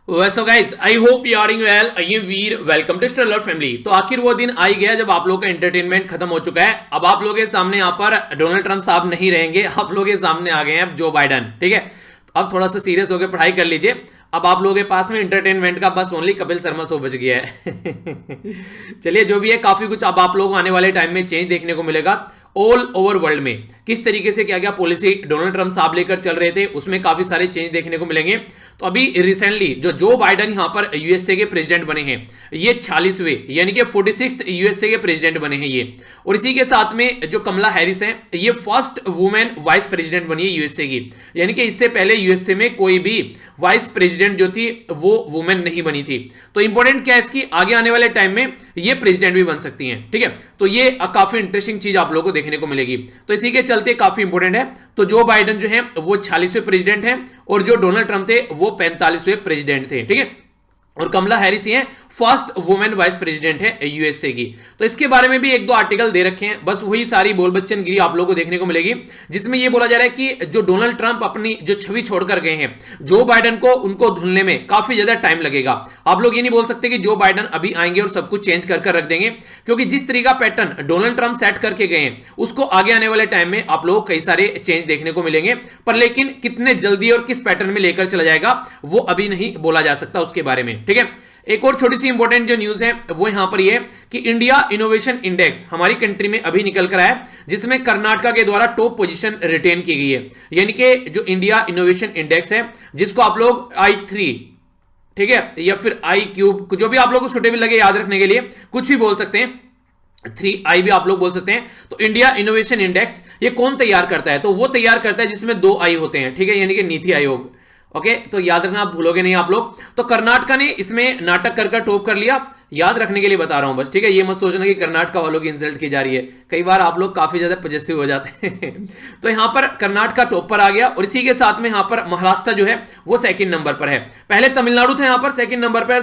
So guys I hope you are well. I am Veer, welcome to Stellar family. तो आखिर वो दिन आ ही गया जब आप लोगों का एंटरटेनमेंट खत्म हो चुका है। अब आप लोगों के सामने यहाँ पर डोनाल्ड ट्रंप साहब नहीं रहेंगे, आप लोगों के सामने आ गए हैं अब जो बाइडन। ठीक है, तो अब थोड़ा सा सीरियस होकर पढ़ाई कर लीजिए। अब आप लोगों के पास में एंटरटेनमेंट का बस ओनली कपिल शर्मा शो बच गया है। चलिए, जो भी है काफी कुछ अब आप लोगों को आने वाले टाइम में चेंज देखने को मिलेगा। ऑल ओवर वर्ल्ड में किस तरीके से क्या क्या पॉलिसी डोनाल्ड ट्रंप साहब लेकर चल रहे थे, उसमें काफी सारे चेंज देखने को मिलेंगे। तो अभी रिसेंटली जो बाइडन यहां पर यूएसए के प्रेसिडेंट बने हैं, ये 46वें यानी कि 46th यूएसए के प्रेसिडेंट बने हैं ये। और इसी के साथ में जो कमला हैरिस हैं, ये फर्स्ट वुमेन वाइस प्रेसिडेंट बनी है यूएसए की। यानी कि इससे पहले यूएसए में कोई भी वाइस प्रेसिडेंट जो थी वो वुमेन नहीं बनी थी। तो इंपॉर्टेंट क्या है इसकी, आगे आने वाले टाइम में ये प्रेसिडेंट भी बन सकती हैं। ठीक है, तो ये काफी इंटरेस्टिंग चीज आप लोगों को देखने को मिलेगी। तो इसी के चलते काफी इंपॉर्टेंट है। तो जो बाइडन जो है वो 46वें प्रेसिडेंट हैं और जो डोनाल्ड ट्रंप थे वो 45वें प्रेसिडेंट थे। ठीक है, और कमला हैरिस ये फर्स्ट वुमेन वाइस प्रेसिडेंट है यूएसए की। तो इसके बारे में भी एक दो आर्टिकल दे रखे हैं, बस वही सारी बोल बच्चन गिरी आप लोगों को देखने को मिलेगी, जिसमें ये बोला जा रहा है कि जो डोनाल्ड ट्रंप अपनी जो छवि छोड़कर गए हैं जो बाइडन को, उनको धुलने में काफी ज्यादा टाइम लगेगा। आप लोग ये नहीं बोल सकते कि जो बाइडन अभी आएंगे और सब कुछ चेंज कर रख देंगे, क्योंकि जिस तरीका पैटर्न डोनाल्ड ट्रंप सेट करके गए हैं उसको आगे आने वाले टाइम में आप लोग कई सारे चेंज देखने को मिलेंगे। पर लेकिन कितने जल्दी और किस पैटर्न में लेकर चला जाएगा वो अभी नहीं बोला जा सकता उसके बारे में। ठीक है, एक और छोटी सी इंपॉर्टेंट जो न्यूज है वो यहां पर ये है कि इंडिया इनोवेशन इंडेक्स हमारी कंट्री में अभी निकल कर आया, जिसमें कर्नाटका के द्वारा टॉप पोजीशन रिटेन की गई है। यानी कि जो इंडिया इनोवेशन इंडेक्स है, जिसको आप लोग i3, ठीक है, या फिर i³ जो भी आप लोगों को सुटेबल लगे याद रखने के लिए कुछ भी बोल सकते हैं, 3i भी आप लोग बोल सकते हैं। तो इंडिया इनोवेशन इंडेक्स ये कौन तैयार करता है, तो वो तैयार करता है जिसमें 2 आई होते हैं। ठीक है, यानी कि नीति आयोग। ओके, तो याद रखना, आप भूलोगे नहीं आप लोग। तो कर्नाटका ने इसमें नाटक कर टॉप कर लिया, याद रखने के लिए बता रहा हूं बस। ठीक है, ये मत सोचना कि कर्नाटका वालों की इंसल्ट की जा रही है, कई बार आप लोग काफी ज्यादा पॉजिटिव हो जाते हैं। तो यहां पर कर्नाटका टॉप पर आ गया और इसी के साथ में यहां पर महाराष्ट्र जो है वो सेकंड नंबर पर है। पहले तमिलनाडु था यहां पर सेकंड नंबर पर,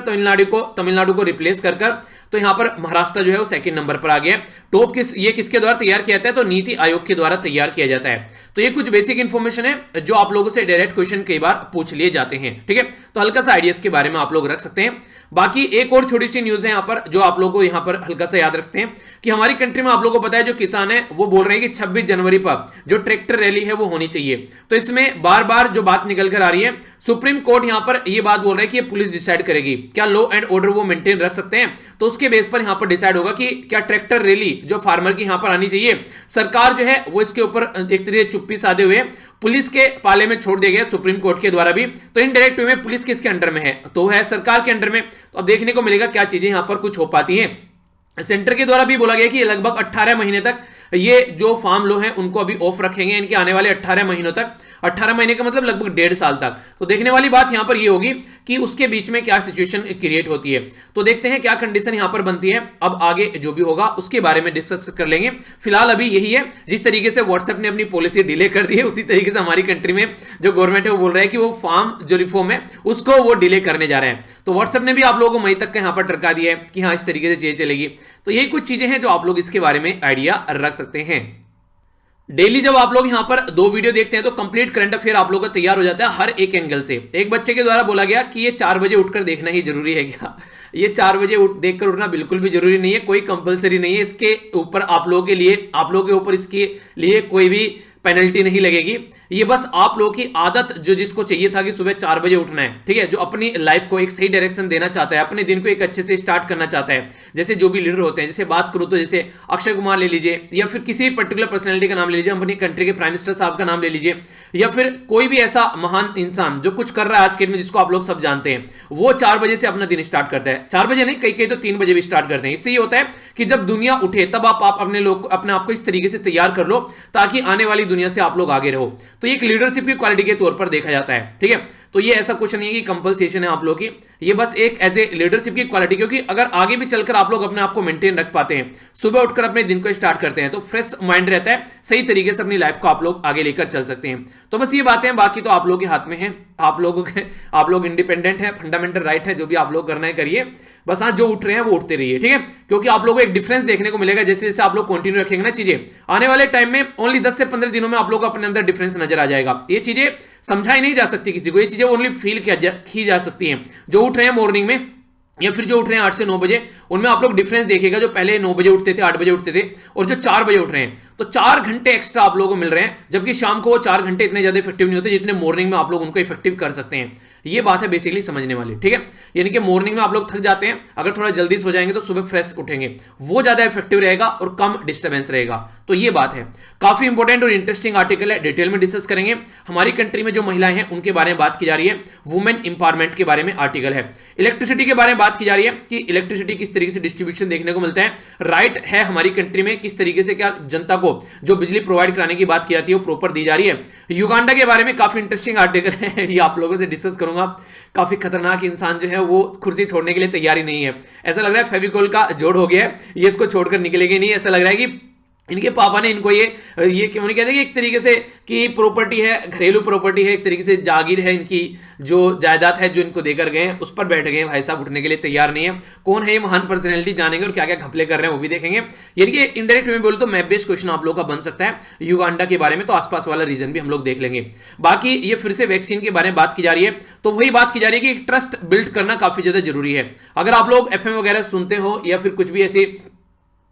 तमिलनाडु को रिप्लेस कर तो यहां पर महाराष्ट्र जो है वो सेकंड नंबर पर आ गया। टॉप ये किसके द्वारा तैयार किया जाता है, तो नीति आयोग के द्वारा तैयार किया जाता है। तो ये कुछ बेसिक इंफॉर्मेशन है जो आप लोगों से डायरेक्ट क्वेश्चन कई बार पूछ लिए जाते हैं। ठीक है, तो हल्का सा आइडियाज के बारे में आप लोग रख सकते हैं। बाकी एक और छोटी सी न्यूज है यहां पर जो आप लोगों को यहां पर हल्का सा याद रखते हैं कि हमारी कंट्री में आप लोगों को पता है जो किसान है वो बोल रहे हैं कि 26 जनवरी पर जो ट्रैक्टर रैली है वो होनी चाहिए। तो इसमें बार बार जो बात निकल कर आ रही है, सुप्रीम कोर्ट यहां पर ये बात बोल रहा है कि ये पुलिस डिसाइड करेगी क्या लॉ एंड ऑर्डर वो मेंटेन रख सकते हैं। तो उसके बेस पर यहां पर डिसाइड होगा कि क्या ट्रैक्टर रैली जो फार्मर की यहां पर आनी चाहिए। सरकार जो है वो इसके ऊपर एक तरीके से चुप्पी साधे हुए पुलिस के पाले में छोड़ दिया गया सुप्रीम कोर्ट के द्वारा भी। तो इनडायरेक्ट वे में पुलिस किसके अंडर में है, तो है सरकार के अंडर में। तो अब देखने को मिलेगा क्या चीजें यहां पर कुछ हो पाती हैं। सेंटर के द्वारा भी बोला गया कि लगभग 18 महीने तक ये जो फार्म लो हैं उनको अभी ऑफ रखेंगे, इनके आने वाले 18 महीनों तक। 18 महीने का मतलब लगभग 1.5 साल तक। तो देखने वाली बात यहां पर ये होगी कि उसके बीच में क्या सिचुएशन क्रिएट होती है। तो देखते हैं क्या कंडीशन यहां पर बनती है। अब आगे जो भी होगा उसके बारे में डिस्कस कर लेंगे। फिलहाल अभी यही है, जिस तरीके से व्हाट्सएप ने अपनी पॉलिसी डिले कर दी है उसी तरीके से हमारी कंट्री में जो गवर्नमेंट है वो बोल रहा है कि वो फार्म जो रिफॉर्म है उसको वो डिले करने जा रहे हैं। तो व्हाट्सएप ने भी आप लोगों को मई तक का यहां पर टरका दिया है कि हाँ इस तरीके से चीजें चलेगी। तो यही कुछ चीजें हैं जो आप लोग इसके बारे में आइडिया रख सकते हैं। डेली जब आप लोग यहां पर 2 वीडियो देखते हैं तो कंप्लीट करंट अफेयर आप लोगों का तैयार हो जाता है हर एक एंगल से। एक बच्चे के द्वारा बोला गया कि ये 4 बजे उठकर देखना ही जरूरी है क्या। ये 4 बजे देखकर उठना बिल्कुल भी जरूरी नहीं है, कोई कंपलसरी नहीं है। इसके ऊपर आप लोगों के लिए, आप लोगों के ऊपर इसके लिए कोई भी पेनल्टी नहीं लगेगी। ये बस आप लोगों की आदत जो जिसको चाहिए था कि सुबह 4 बजे उठना है, ठीक है, जो अपनी लाइफ को एक सही डायरेक्शन देना चाहता है, अपने दिन को एक अच्छे से स्टार्ट करना चाहता है। जैसे जो भी लीडर होते हैं, जैसे बात करूं तो जैसे अक्षय कुमार ले लीजिए या फिर किसी पर्टिकुलर पर्सनैलिटी का नाम ले लीजिए, अपनी कंट्री के प्राइम मिनिस्टर साहब का नाम ले लीजिए, या फिर कोई भी ऐसा महान इंसान जो कुछ कर रहा है आज के दिन में जिसको आप लोग सब जानते हैं, वो 4 बजे से अपना दिन स्टार्ट करता है। 4 बजे नहीं, कई तो 3 बजे भी स्टार्ट करते हैं। इससे ये होता है कि जब दुनिया उठे तब आप अपने आप को इस तरीके से तैयार कर लो ताकि आने वाली दुनिया से आप लोग आगे रहो। तो एक लीडरशिप की क्वालिटी के तौर पर देखा जाता है। ठीक है, तो ये ऐसा कुछ नहीं है कि कंपलसेशन है आप लोगों की, ये बस एक एज ए लीडरशिप की क्वालिटी, क्योंकि अगर आगे भी चलकर आप लोग अपने आप को मेंटेन रख पाते हैं, सुबह उठकर अपने दिन को स्टार्ट करते हैं, तो फ्रेश माइंड रहता है, सही तरीके से अपनी लाइफ को आप लोग आगे लेकर चल सकते हैं। तो बस ये बातें, बाकी तो आप लोगों के हाथ में है। आप लोग इंडिपेंडेंट है, फंडामेंटल राइट है, जो भी आप लोग करना है करिए। बस हाँ, जो उठ रहे हैं वो उठते रहिए। ठीक है, क्योंकि आप लोगों को एक डिफरेंस देखने को मिलेगा जैसे जैसे आप लोग कंटिन्यू रखेंगे ना चीजें, आने वाले टाइम में ओनली 10 से 15 दिनों में आप लोग को अपने अंदर डिफरेंस नजर आ जाएगा। ये चीजें समझाई नहीं जा सकती किसी को, ये चीजें चीजें ओनली फील की जा सकती हैं। जो उठ रहे हैं मॉर्निंग में या फिर जो उठ रहे हैं 8 से 9 बजे, उनमें आप लोग डिफरेंस देखिएगा। जो पहले 9 बजे उठते थे, 8 बजे उठते थे, और जो 4 बजे उठ रहे हैं, तो 4 घंटे एक्स्ट्रा आप लोगों को मिल रहे हैं, जबकि शाम को वो 4 घंटे इतने ज्यादा इफेक्टिव नहीं होते जितने मॉर्निंग में आप लोग उनको इफेक्टिव कर सकते हैं। ये बात है बेसिकली समझने वाली, ठीक है। यानी कि मॉर्निंग में आप लोग थक जाते हैं, अगर थोड़ा जल्दी सो जाएंगे तो सुबह फ्रेश उठेंगे, वो ज्यादा इफेक्टिव रहेगा और कम डिस्टर्बेंस रहेगा। तो ये बात है। काफी इंपॉर्टेंट और इंटरेस्टिंग आर्टिकल है, डिटेल में डिस्कस करेंगे। हमारी कंट्री में जो महिलाएं हैं उनके बारे में बात की जा रही है, वुमेन इंपावरमेंट के बारे में आर्टिकल है। इलेक्ट्रिसिटी के बारे में बात की जा रही है कि इलेक्ट्रिसिटी किस तरीके से डिस्ट्रीब्यूशन देखने को मिलता है, राइट है हमारी कंट्री में किस तरीके से क्या जनता को जो बिजली प्रोवाइड कराने की बात की जाती है वो प्रॉपर दी जा रही है। युगांडा के बारे में काफी इंटरेस्टिंग आर्टिकल है, ये आप लोगों से डिस्कस करूंगा। काफी खतरनाक इंसान जो है वो कुर्सी छोड़ने के लिए तैयारी नहीं है, ऐसा लग रहा है फेविकोल का जोड़ हो गया है, ये इसको छोड़कर निकलेगी नहीं। ऐसा लग रहा है कि इनके पापा ने इनको ये क्यों नहीं कहते कि एक तरीके से कि प्रॉपर्टी है, घरेलू प्रॉपर्टी है, एक तरीके से जागीर है, इनकी जो जायदाद है जो इनको देकर गए हैं उस पर बैठ गए। भाई साहब उठने के लिए तैयार नहीं है। कौन है ये महान पर्सनैलिटी, जानेंगे और क्या क्या घपले कर रहे हैं वो भी देखेंगे। यानी कि इनडायरेक्ट में बोलो तो मैप बेस्ड क्वेश्चन आप लोगों का बन सकता है युगांडा के बारे में, तो आसपास वाला रीजन भी हम लोग देख लेंगे। बाकी ये फिर से वैक्सीन के बारे में बात की जा रही है, तो वही बात की जा रही है कि ट्रस्ट बिल्ड करना काफी ज्यादा जरूरी है। अगर आप लोग एफएम वगैरह सुनते हो या फिर कुछ भी ऐसी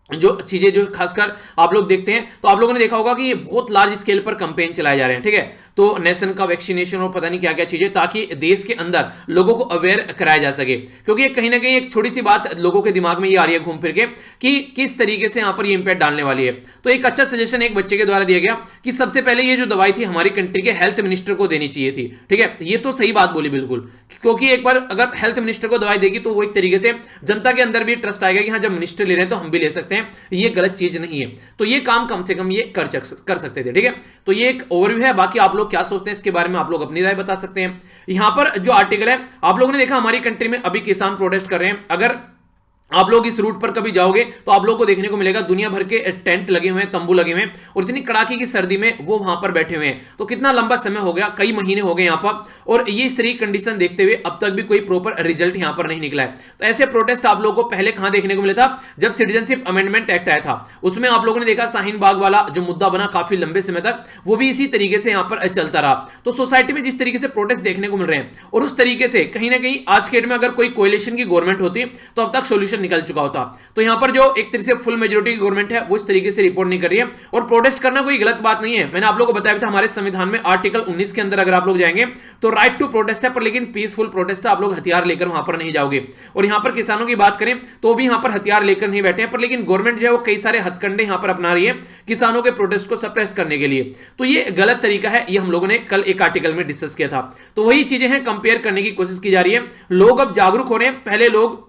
जो चीजें जो खासकर आप लोग देखते हैं, तो आप लोगों ने देखा होगा कि ये बहुत लार्ज स्केल पर कैंपेन चलाए जा रहे हैं, ठीक है। तो नेशन का वैक्सीनेशन और पता नहीं क्या क्या चीजें, ताकि देश के अंदर लोगों को अवेयर कराया जा सके। क्योंकि कहीं ना कहीं एक छोटी सी बात लोगों के दिमाग में ये आ रही है घूम फिर के कि किस तरीके से यहां पर ये इंपैक्ट डालने वाली है। तो एक अच्छा सजेशन एक बच्चे के द्वारा दिया गया कि सबसे पहले ये जो दवाई थी हमारी कंट्री के हेल्थ मिनिस्टर को देनी चाहिए थी, ठीक है। ये तो सही बात बोली बिल्कुल, क्योंकि एक बार अगर हेल्थ मिनिस्टर को दवाई देगी तो वो एक तरीके से जनता के अंदर भी ट्रस्ट आएगा कि हाँ, जब मिनिस्टर ले रहे हैं तो हम भी ले सकते हैं, ये गलत चीज नहीं है। तो ये काम कम से कम ये कर सकते थे, ठीक है। तो ये एक ओवरव्यू है, बाकी आप लोग क्या सोचते हैं इसके बारे में आप लोग अपनी राय बता सकते हैं। यहां पर जो आर्टिकल है आप लोगों ने देखा, हमारी कंट्री में अभी किसान प्रोटेस्ट कर रहे हैं। अगर आप लोग इस रूट पर कभी जाओगे तो आप लोगों को देखने को मिलेगा दुनिया भर के टेंट लगे हुए हैं, तंबू लगे हुए हैं, और इतनी कड़ाके की सर्दी में वो वहां पर बैठे हुए हैं। तो कितना लंबा समय हो गया, कई महीने हो गए यहां पर, और ये इस तरह की कंडीशन देखते हुए अब तक भी कोई प्रॉपर रिजल्ट यहां पर नहीं निकला है। तो ऐसे प्रोटेस्ट आप लोगों को पहले कहां देखने को मिला था, जब सिटीजनशिप अमेंडमेंट एक्ट आया था, उसमें आप लोगों ने देखा शाहीन बाग वाला जो मुद्दा बना काफी लंबे समय तक, वो भी इसी तरीके से यहां पर चलता रहा। तो सोसाइटी में जिस तरीके से प्रोटेस्ट देखने को मिल रहे हैं, और उस तरीके से कहीं ना कहीं आज के डेट में अगर कोई कोएलिशन की गवर्नमेंट होती तो अब तक सोल्यूशन निकल चुका होता। तो यहां पर जो एक तरीके से फुल मेजॉरिटी की गवर्नमेंट है वो इस तरीके से रिपोर्ट नहीं कर रही है, और प्रोटेस्ट करना कोई गलत बात नहीं है। मैंने आप लोगों को बताया था हमारे संविधान में आर्टिकल 19 के अंदर अगर आप लोग जाएंगे तो राइट टू प्रोटेस्ट है, पर लेकिन पीसफुल प्रोटेस्ट है, आप लोग हथियार लेकर वहां पर नहीं जाओगे। और यहां पर किसानों की बात करें तो भी यहां पर हथियार लेकर नहीं बैठे हैं, पर लेकिन गवर्नमेंट जो है वो कई सारे हथकंडे यहां पर अपना रही है किसानों के प्रोटेस्ट को सप्रेस करने के लिए। तो ये गलत तरीका है, ये हम लोगों ने कल एक आर्टिकल में डिस्कस किया था। तो वही चीजें हैं, कंपेयर करने की कोशिश की जा रही है। लोग अब जागरूक हो रहे हैं। पहले लोग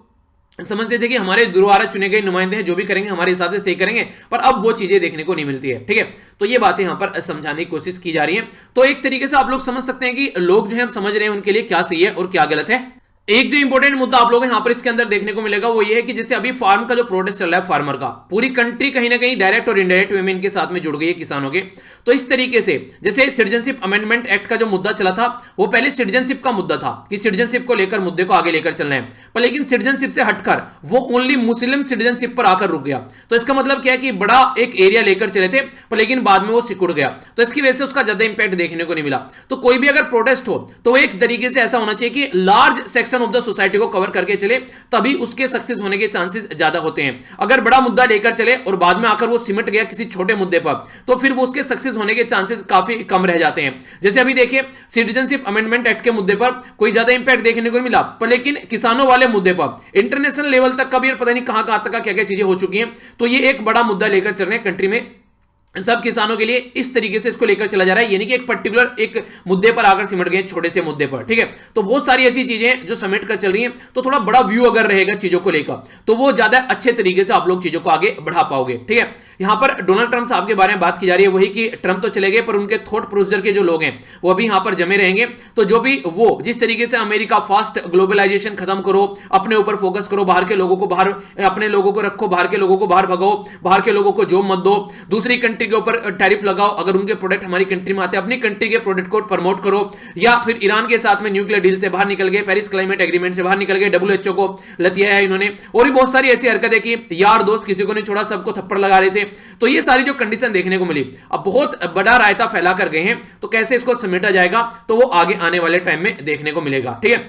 समझते थे कि हमारे द्वारा चुने गए नुमाइंदे हैं, जो भी करेंगे हमारे हिसाब से सही करेंगे, पर अब वो चीजें देखने को नहीं मिलती है, ठीक है। तो ये बातें यहां पर समझाने की कोशिश की जा रही है। तो एक तरीके से आप लोग समझ सकते हैं कि लोग जो है समझ रहे हैं उनके लिए क्या सही है और क्या गलत है। एक जो इंपॉर्टेंट मुद्दा आप लोग यहां पर इसके अंदर देखने को मिलेगा वो ये है कि जैसे अभी फार्म का जो प्रोटेस्ट चल रहा है फार्मर का, पूरी कंट्री कहीं ना कहीं डायरेक्ट और इनडायरेक्ट वे में इनके साथ में जुड़ गई है किसानों के। तो इस तरीके से जैसे सिटीजनशिप अमेंडमेंट एक्ट का जो मुद्दा चला था वो पहले सिटीजनशिप का मुद्दा था कि सिटीजनशिप को लेकर मुद्दे को आगे लेकर चलना है, पर लेकिन सिटीजनशिप से हटकर वो ओनली मुस्लिम सिटीजनशिप पर आकर रुक गया। तो इसका मतलब क्या है कि बड़ा एक एरिया लेकर चले थे, पर लेकिन बाद में वो सिकुड़ गया। तो इसकी वजह से उसका ज्यादा इंपैक्ट देखने को नहीं मिला। तो कोई भी अगर प्रोटेस्ट हो तो एक तरीके से ऐसा होना चाहिए कि large section of the society को कवर करके चले, तभी उसके सक्सेस होने के चांसेस ज्यादा होते हैं। अगर बड़ा मुद्दा लेकर चले और बाद में आकर वो सिमट गया किसी छोटे मुद्दे पर, तो फिर वो उसके सक्सेस होने के चांसेस काफी कम रह जाते हैं। जैसे अभी देखिए सिटीजनशिप अमेंडमेंट एक्ट के मुद्दे पर कोई ज्यादा इंपैक्ट देखने को मिला, पर लेकिन किसानों वाले मुद्दे पर इंटरनेशनल लेवल तक का भी पता नहीं कहां कहां तक क्या क्या चीजें हो चुकी हैं। तो ये एक बड़ा मुद्दा लेकर चल रहे हैं कंट्री में, सब किसानों के लिए इस तरीके से इसको लेकर चला जा रहा है, यानी कि एक पर्टिकुलर एक मुद्दे पर आकर सिमट गए, छोटे से मुद्दे पर, ठीक है। तो बहुत सारी ऐसी चीजें जो समेट कर चल रही हैं, तो थोड़ा बड़ा व्यू अगर रहेगा चीजों को लेकर तो वो ज्यादा अच्छे तरीके से आप लोग चीजों को आगे बढ़ा पाओगे, ठीक है। यहां पर डोनाल्ड ट्रंप साहब के बारे में बात की जा रही है, वही कि ट्रंप तो चले गए पर उनके थॉट प्रोसीजर के जो लोग हैं वो अभी यहां पर जमे रहेंगे। तो जो भी वो जिस तरीके से अमेरिका फास्ट ग्लोबलाइजेशन खत्म करो, अपने ऊपर फोकस करो, बाहर के लोगों को बाहर, अपने लोगों को रखो, बाहर के लोगों को बाहर भगाओ, बाहर के लोगों को जॉब मत दो, दूसरी कंट्री कंट्री के ऊपर टैरिफ लगाओ अगर उनके प्रोडक्ट हमारी कंट्री में आते हैं, अपनी कंट्री के प्रोडक्ट को प्रमोट करो, या फिर ईरान के साथ में न्यूक्लियर डील से बाहर निकल गए, पेरिस क्लाइमेट एग्रीमेंट से बाहर निकल गए, WHO को लतियाया इन्होंने, और भी बहुत सारी ऐसी हरकतें की, यार दोस्त किसी को नहीं छोड़ा, सबको थप्पड़ लगा रहे थे। तो ये सारी जो कंडीशन देखने को मिली, अब बहुत बड़ा रायता फैला कर गए हैं, तो कैसे इसको समेटा जाएगा तो वो आगे आने वाले टाइम में देखने को मिलेगा। ठीक है,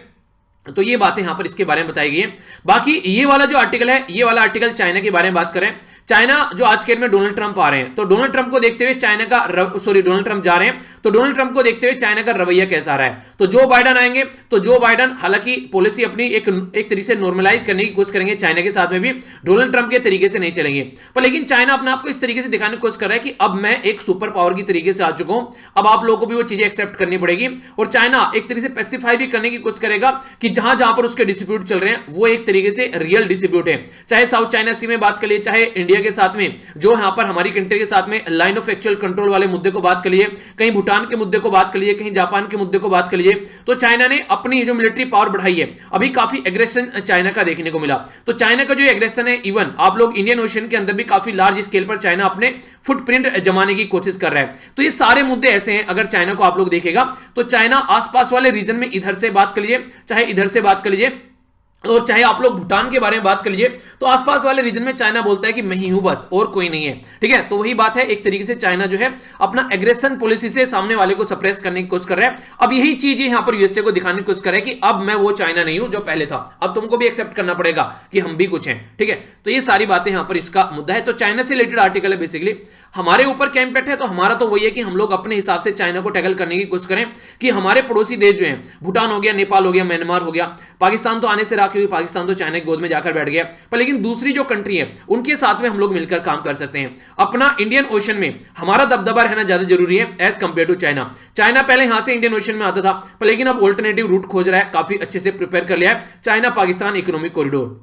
तो ये बातें यहां पर इसके बारे में बताई गई है। बाकी ये वाला जो आर्टिकल है, ये वाला आर्टिकल चाइना के बारे में बात करें। चाइना जो आज के डेट में डोनाल्ड ट्रंप आ रहे हैं, तो डोनाल्ड ट्रंप को देखते हुए चाइना का डोनाल्ड ट्रंप जा रहे हैं, तो डोनाल्ड ट्रंप को देखते हुए चाइना का रवैया कैसा रहा है। तो जो बाइडन आएंगे, तो जो बाइडन हालांकि पॉलिसी अपनी एक तरीके से नॉर्मलाइज करने की कोशिश करेंगे चाइना के साथ में भी, डोनाल्ड ट्रंप के तरीके से नहीं चलेंगे, पर लेकिन चाइना अपने आप को इस तरीके से दिखाने की कोशिश कर रहा है कि अब मैं एक सुपर पावर की तरीके से आ चुका हूं, अब आप लोगों को भी वो चीजें एक्सेप्ट करनी पड़ेगी। और चाइना एक तरीके से पेसिफाई भी करने की कोशिश करेगा कि जहां जहां पर उसके डिस्प्यूट चल रहे हैं वो एक तरीके से रियल डिस्प्यूट है, चाहे साउथ चाइना सी में बात करिए, चाहे इंडिया के साथ में जो यहां पर हमारी कंट्री के साथ में लाइन ऑफ एक्चुअल कंट्रोल वाले मुद्दे को बात करिए, कहीं भूटान के मुद्दे को बात करिए, कहीं जापान के मुद्दे को बात करिए, तो चाइना ने अपनी जो मिलिट्री पावर बढ़ाई है, अभी काफी एग्रेशन चाइना का देखने को मिला। तो चाइना का जो एग्रेशन है, इवन आप लोग इंडियन ओशन के अंदर भी काफी लार्ज स्केल पर चाइना अपने फुटप्रिंट जमाने की कोशिश कर रहा है। तो ये सारे मुद्दे ऐसे हैं, अगर चाइना को आप लोग देखेगा तो चाइना आसपास वाले रीजन में इधर से बात कर लीजिए, चाहे इधर से बात कर लीजिए, और चाहे आप लोग भूटान के बारे में बात कर लीजिए, तो आसपास वाले रीजन में चाइना बोलता है कि मैं ही हूं बस, और कोई नहीं है। ठीक है, तो वही बात है, एक तरीके से चाइना जो है अपना एग्रेशन पॉलिसी से सामने वाले को सप्रेस करने की कोशिश कर रहा है। अब यही चीज यहां पर यूएसए को दिखाने की कोशिश कर रहा है कि अब मैं वो चाइना नहीं हूं जो पहले था, अब तुमको भी एक्सेप्ट करना पड़ेगा कि हम भी कुछ हैं। ठीक है, तो ये सारी बातें यहां पर इसका मुद्दा है। तो चाइना से रिलेटेड आर्टिकल है बेसिकली। हमारे ऊपर क्या इंपैक्ट है, तो हमारा तो वही है कि हम लोग अपने हिसाब से चाइना को टैकल करने की कोशिश करें कि हमारे पड़ोसी देश जो हैं, भूटान हो गया, नेपाल हो गया, म्यांमार हो गया, पाकिस्तान तो आने से राखी हुई, पाकिस्तान तो चाइना की गोद में जाकर बैठ गया, पर लेकिन दूसरी जो कंट्री है उनके साथ में हम लोग मिलकर काम कर सकते हैं। अपना इंडियन ओशन में हमारा दबदबा रहना ज्यादा जरूरी है as compare to China. China पहले यहां से इंडियन ओशन में आता था, पर लेकिन अब ऑल्टरनेटिव रूट खोज रहा है, काफी अच्छे से प्रिपेयर कर लिया है China Pakistan economic corridor,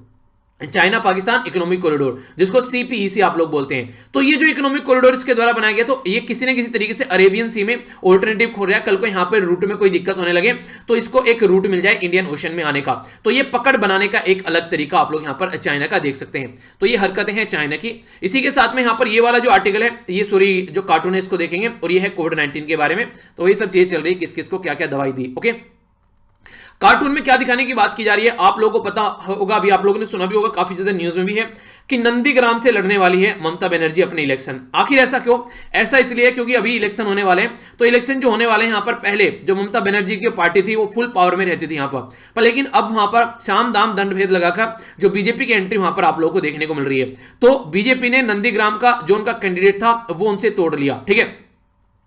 China Pakistan economic corridor, जिसको CPEC आप लोग बोलते हैं। तो ये जो इकोनॉमिक कॉरिडोर इसके द्वारा बनाया गया, तो ये किसी न किसी तरीके से अरेबियन सी में ऑल्टरनेटिव खोल रहा है। कल को यहां पर रूट में कोई दिक्कत होने लगे तो इसको एक रूट मिल जाए इंडियन ओशन में आने का, तो ये पकड़ बनाने का एक अलग तरीका आप लोग यहां पर चाइना का देख सकते हैं। तो ये हरकतें हैं चाइना की। इसी के साथ में यहां पर ये वाला जो आर्टिकल है, ये सॉरी जो कार्टून है इसको देखेंगे, और ये है कोविड-19 के बारे में। तो वही सब चीजें चल रही है, किस किस को क्या क्या दवाई दी। ओके, कार्टून में क्या दिखाने की बात की जा रही है, आप लोगों को पता होगा, अभी आप लोगों ने सुना भी होगा, काफी ज्यादा न्यूज में भी है कि नंदीग्राम से लड़ने वाली है ममता बनर्जी अपने इलेक्शन। आखिर ऐसा क्यों? ऐसा इसलिए क्योंकि अभी इलेक्शन होने वाले हैं, तो इलेक्शन जो होने वाले हैं यहां पर, पहले जो ममता बनर्जी की पार्टी थी वो फुल पावर में रहती थी यहां पर लेकिन अब वहां पर शाम दाम दंड भेद लगाकर जो बीजेपी की एंट्री वहां पर आप लोगों को देखने को मिल रही है। तो बीजेपी ने नंदीग्राम का जो उनका कैंडिडेट था वो उनसे तोड़ लिया। ठीक है,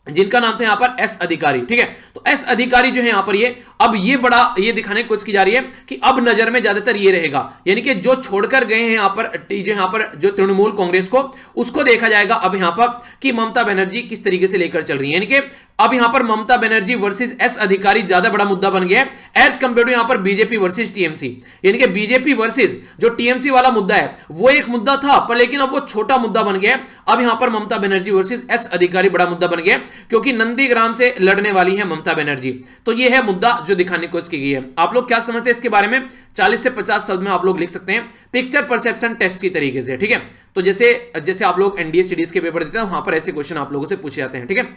जिनका नाम था यहां पर S अधिकारी। ठीक है, तो S अधिकारी जो है यहां पर अब ये बड़ा ये दिखाने की कोशिश की जा रही है कि अब नजर में ज्यादातर ये रहेगा, यानी कि जो छोड़कर गए हैं यहां पर जो तृणमूल कांग्रेस को, उसको देखा जाएगा अब यहां पर कि ममता बनर्जी किस तरीके से लेकर चल रही है। यानी कि अब यहां पर ममता बनर्जी वर्सेस S अधिकारी ज्यादा बड़ा मुद्दा बन गया है एज कंपेयर टू यहां पर बीजेपी वर्सेस टीएमसी। यानी कि बीजेपी वर्सेस जो टीएमसी वाला मुद्दा है वो एक मुद्दा था, पर लेकिन अब वो छोटा मुद्दा बन गया है। अब यहां पर ममता बनर्जी वर्सेस S अधिकारी बड़ा मुद्दा बन गया, क्योंकि नंदीग्राम से लड़ने वाली है ममता बनर्जी। तो ये है मुद्दा जो दिखाने की कोशिश की गई है। आप लोग क्या समझते हैं इसके बारे में? 40 से 50 शब्द में आप लोग लिख सकते हैं, पिक्चर परसेप्शन टेस्ट की तरीके से। ठीक है, तो जैसे आप लोग एनडीए स्टडीज के पेपर देते हैं वहां पर ऐसे क्वेश्चन आप लोगों से पूछे जाते हैं। ठीक है,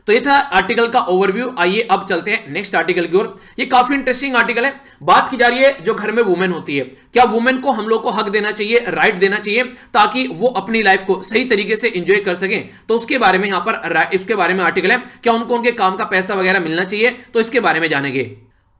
तो ये था आर्टिकल का ओवरव्यू। आइए अब चलते हैं नेक्स्ट आर्टिकल की ओर। ये काफी इंटरेस्टिंग आर्टिकल है। बात की जा रही है जो घर में वुमेन होती है, क्या वुमेन को हम लोग को हक देना चाहिए, राइट देना चाहिए, ताकि वो अपनी लाइफ को सही तरीके से एंजॉय कर सकें। तो उसके बारे में यहां पर इसके बारे में आर्टिकल है, क्या उनको उनके काम का पैसा वगैरह मिलना चाहिए, तो इसके बारे में जानेंगे।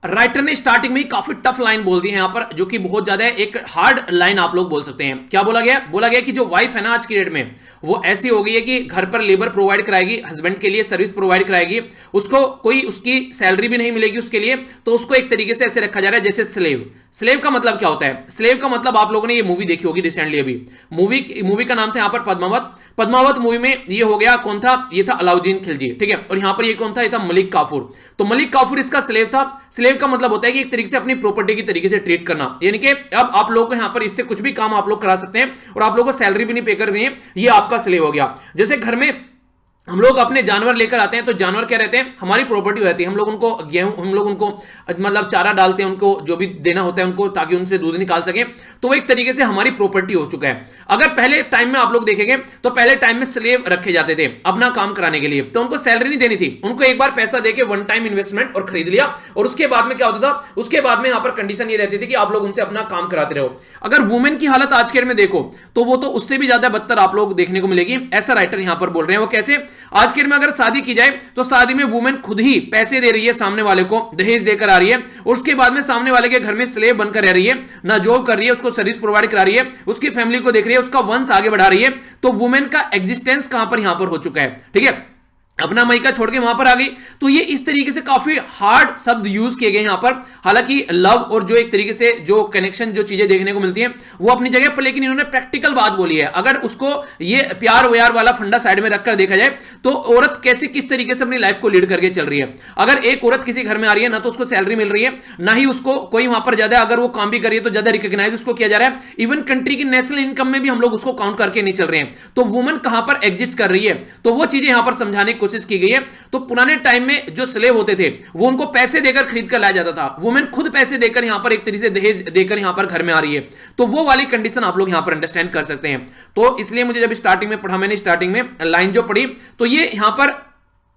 राइटर ने स्टार्टिंग में ही काफी टफ लाइन बोल दी है यहां पर, जो कि बहुत ज्यादा एक हार्ड लाइन आप लोग बोल सकते हैं। क्या बोला गया? बोला गया कि जो वाइफ है ना आज की डेट में, वो ऐसी हो गई है कि घर पर लेबर प्रोवाइड कराएगी, हस्बैंड के लिए सर्विस प्रोवाइड कराएगी, उसको कोई उसकी सैलरी भी नहीं मिलेगी उसके लिए, तो उसको एक तरीके से ऐसे रखा जा रहा है जैसे स्लेव। स्लेव का मतलब क्या होता है? स्लेव का मतलब आप लोगों ने ये मूवी देखी होगी रिसेंटली, अभी मूवी का नाम था यहां पर पद्मावत। पद्मावत मूवी में ये हो गया, कौन था? ये था अलाउद्दीन खिलजी। ठीक है, और यहां पर ये कौन था? ये था मलिक काफूर। तो मलिक काफूर इसका स्लेव था। स्लेव का मतलब होता है कि एक तरीके से अपनी प्रॉपर्टी की तरीके से ट्रीट करना, यानी कि अब आप लोग को यहां पर इससे कुछ भी काम आप लोग करा सकते हैं और आप लोगों को सैलरी भी नहीं पे करनी है, ये आपका स्लेव हो गया। जैसे घर में हम लोग अपने जानवर लेकर आते हैं तो जानवर क्या रहते हैं, हमारी प्रॉपर्टी रहती है। हम लोग उनको गेहूं, हम लोग उनको मतलब चारा डालते हैं, उनको जो भी देना होता है उनको, ताकि उनसे दूध निकाल सके। तो वो एक तरीके से हमारी प्रॉपर्टी हो चुका है। अगर पहले टाइम में आप लोग देखेंगे तो पहले टाइम में स्लेव रखे जाते थे अपना काम कराने के लिए, तो उनको सैलरी नहीं देनी थी, उनको एक बार पैसा देके वन टाइम इन्वेस्टमेंट और खरीद लिया। और उसके बाद में क्या होता था, उसके बाद में यहां पर कंडीशन ये रहती थी कि आप लोग उनसे अपना काम कराते रहो। अगर वुमेन की हालत आज के डेट में देखो तो वो तो उससे भी ज्यादा बदतर आप लोग देखने को मिलेगी। ऐसा राइटर यहां पर बोल रहे हैं। वो कैसे, आज के डेट में अगर शादी की जाए तो शादी में वुमेन खुद ही पैसे दे रही है, सामने वाले को दहेज देकर आ रही है, और उसके बाद में सामने वाले के घर में स्लेव बनकर रह रही है, ना जॉब कर रही है, उसको सर्विस प्रोवाइड करा रही है, उसकी फैमिली को देख रही है, उसका वंश आगे बढ़ा रही है। तो वुमेन का एग्जिस्टेंस कहां पर यहां पर हो चुका है, ठीक है, अपना मायका छोड़ के वहां पर आ गई। तो ये इस तरीके से काफी हार्ड शब्द यूज किए गए यहां पर। हालांकि लव और जो एक तरीके से जो कनेक्शन, जो चीजें देखने को मिलती हैं वो अपनी जगह पर, लेकिन इन्होंने प्रैक्टिकल बात बोली है। अगर उसको ये प्यार व्यार वाला फंडा साइड में रखकर देखा जाए तो औरत कैसे, किस तरीके से अपनी लाइफ को लीड करके चल रही है। अगर एक औरत किसी घर में आ रही है, ना तो उसको सैलरी मिल रही है, ना ही उसको कोई वहां पर ज्यादा, अगर वो काम भी कर रही है तो ज्यादा रिकॉग्नाइज उसको किया जा रहा है। इवन कंट्री की नेशनल इनकम में भी हम लोग उसको काउंट करके नहीं चल रहे हैं। तो वुमन कहां पर एग्जिस्ट कर रही है, तो वो चीजें यहां पर समझाने की कोशिश की गई है। तो पुराने टाइम में जो स्लेव होते थे वो उनको पैसे देकर खरीद कर लाया जाता था। वुमेन खुद पैसे देकर यहां पर एक तरीके से दहेज देकर यहां पर घर में आ रही है। तो वो वाली कंडीशन आप लोग यहां पर अंडरस्टैंड कर सकते हैं। तो इसलिए मुझे जब स्टार्टिंग में पढ़ा, मैंने स्टार्टिंग में लाइन जो पढ़ी, तो ये यहां पर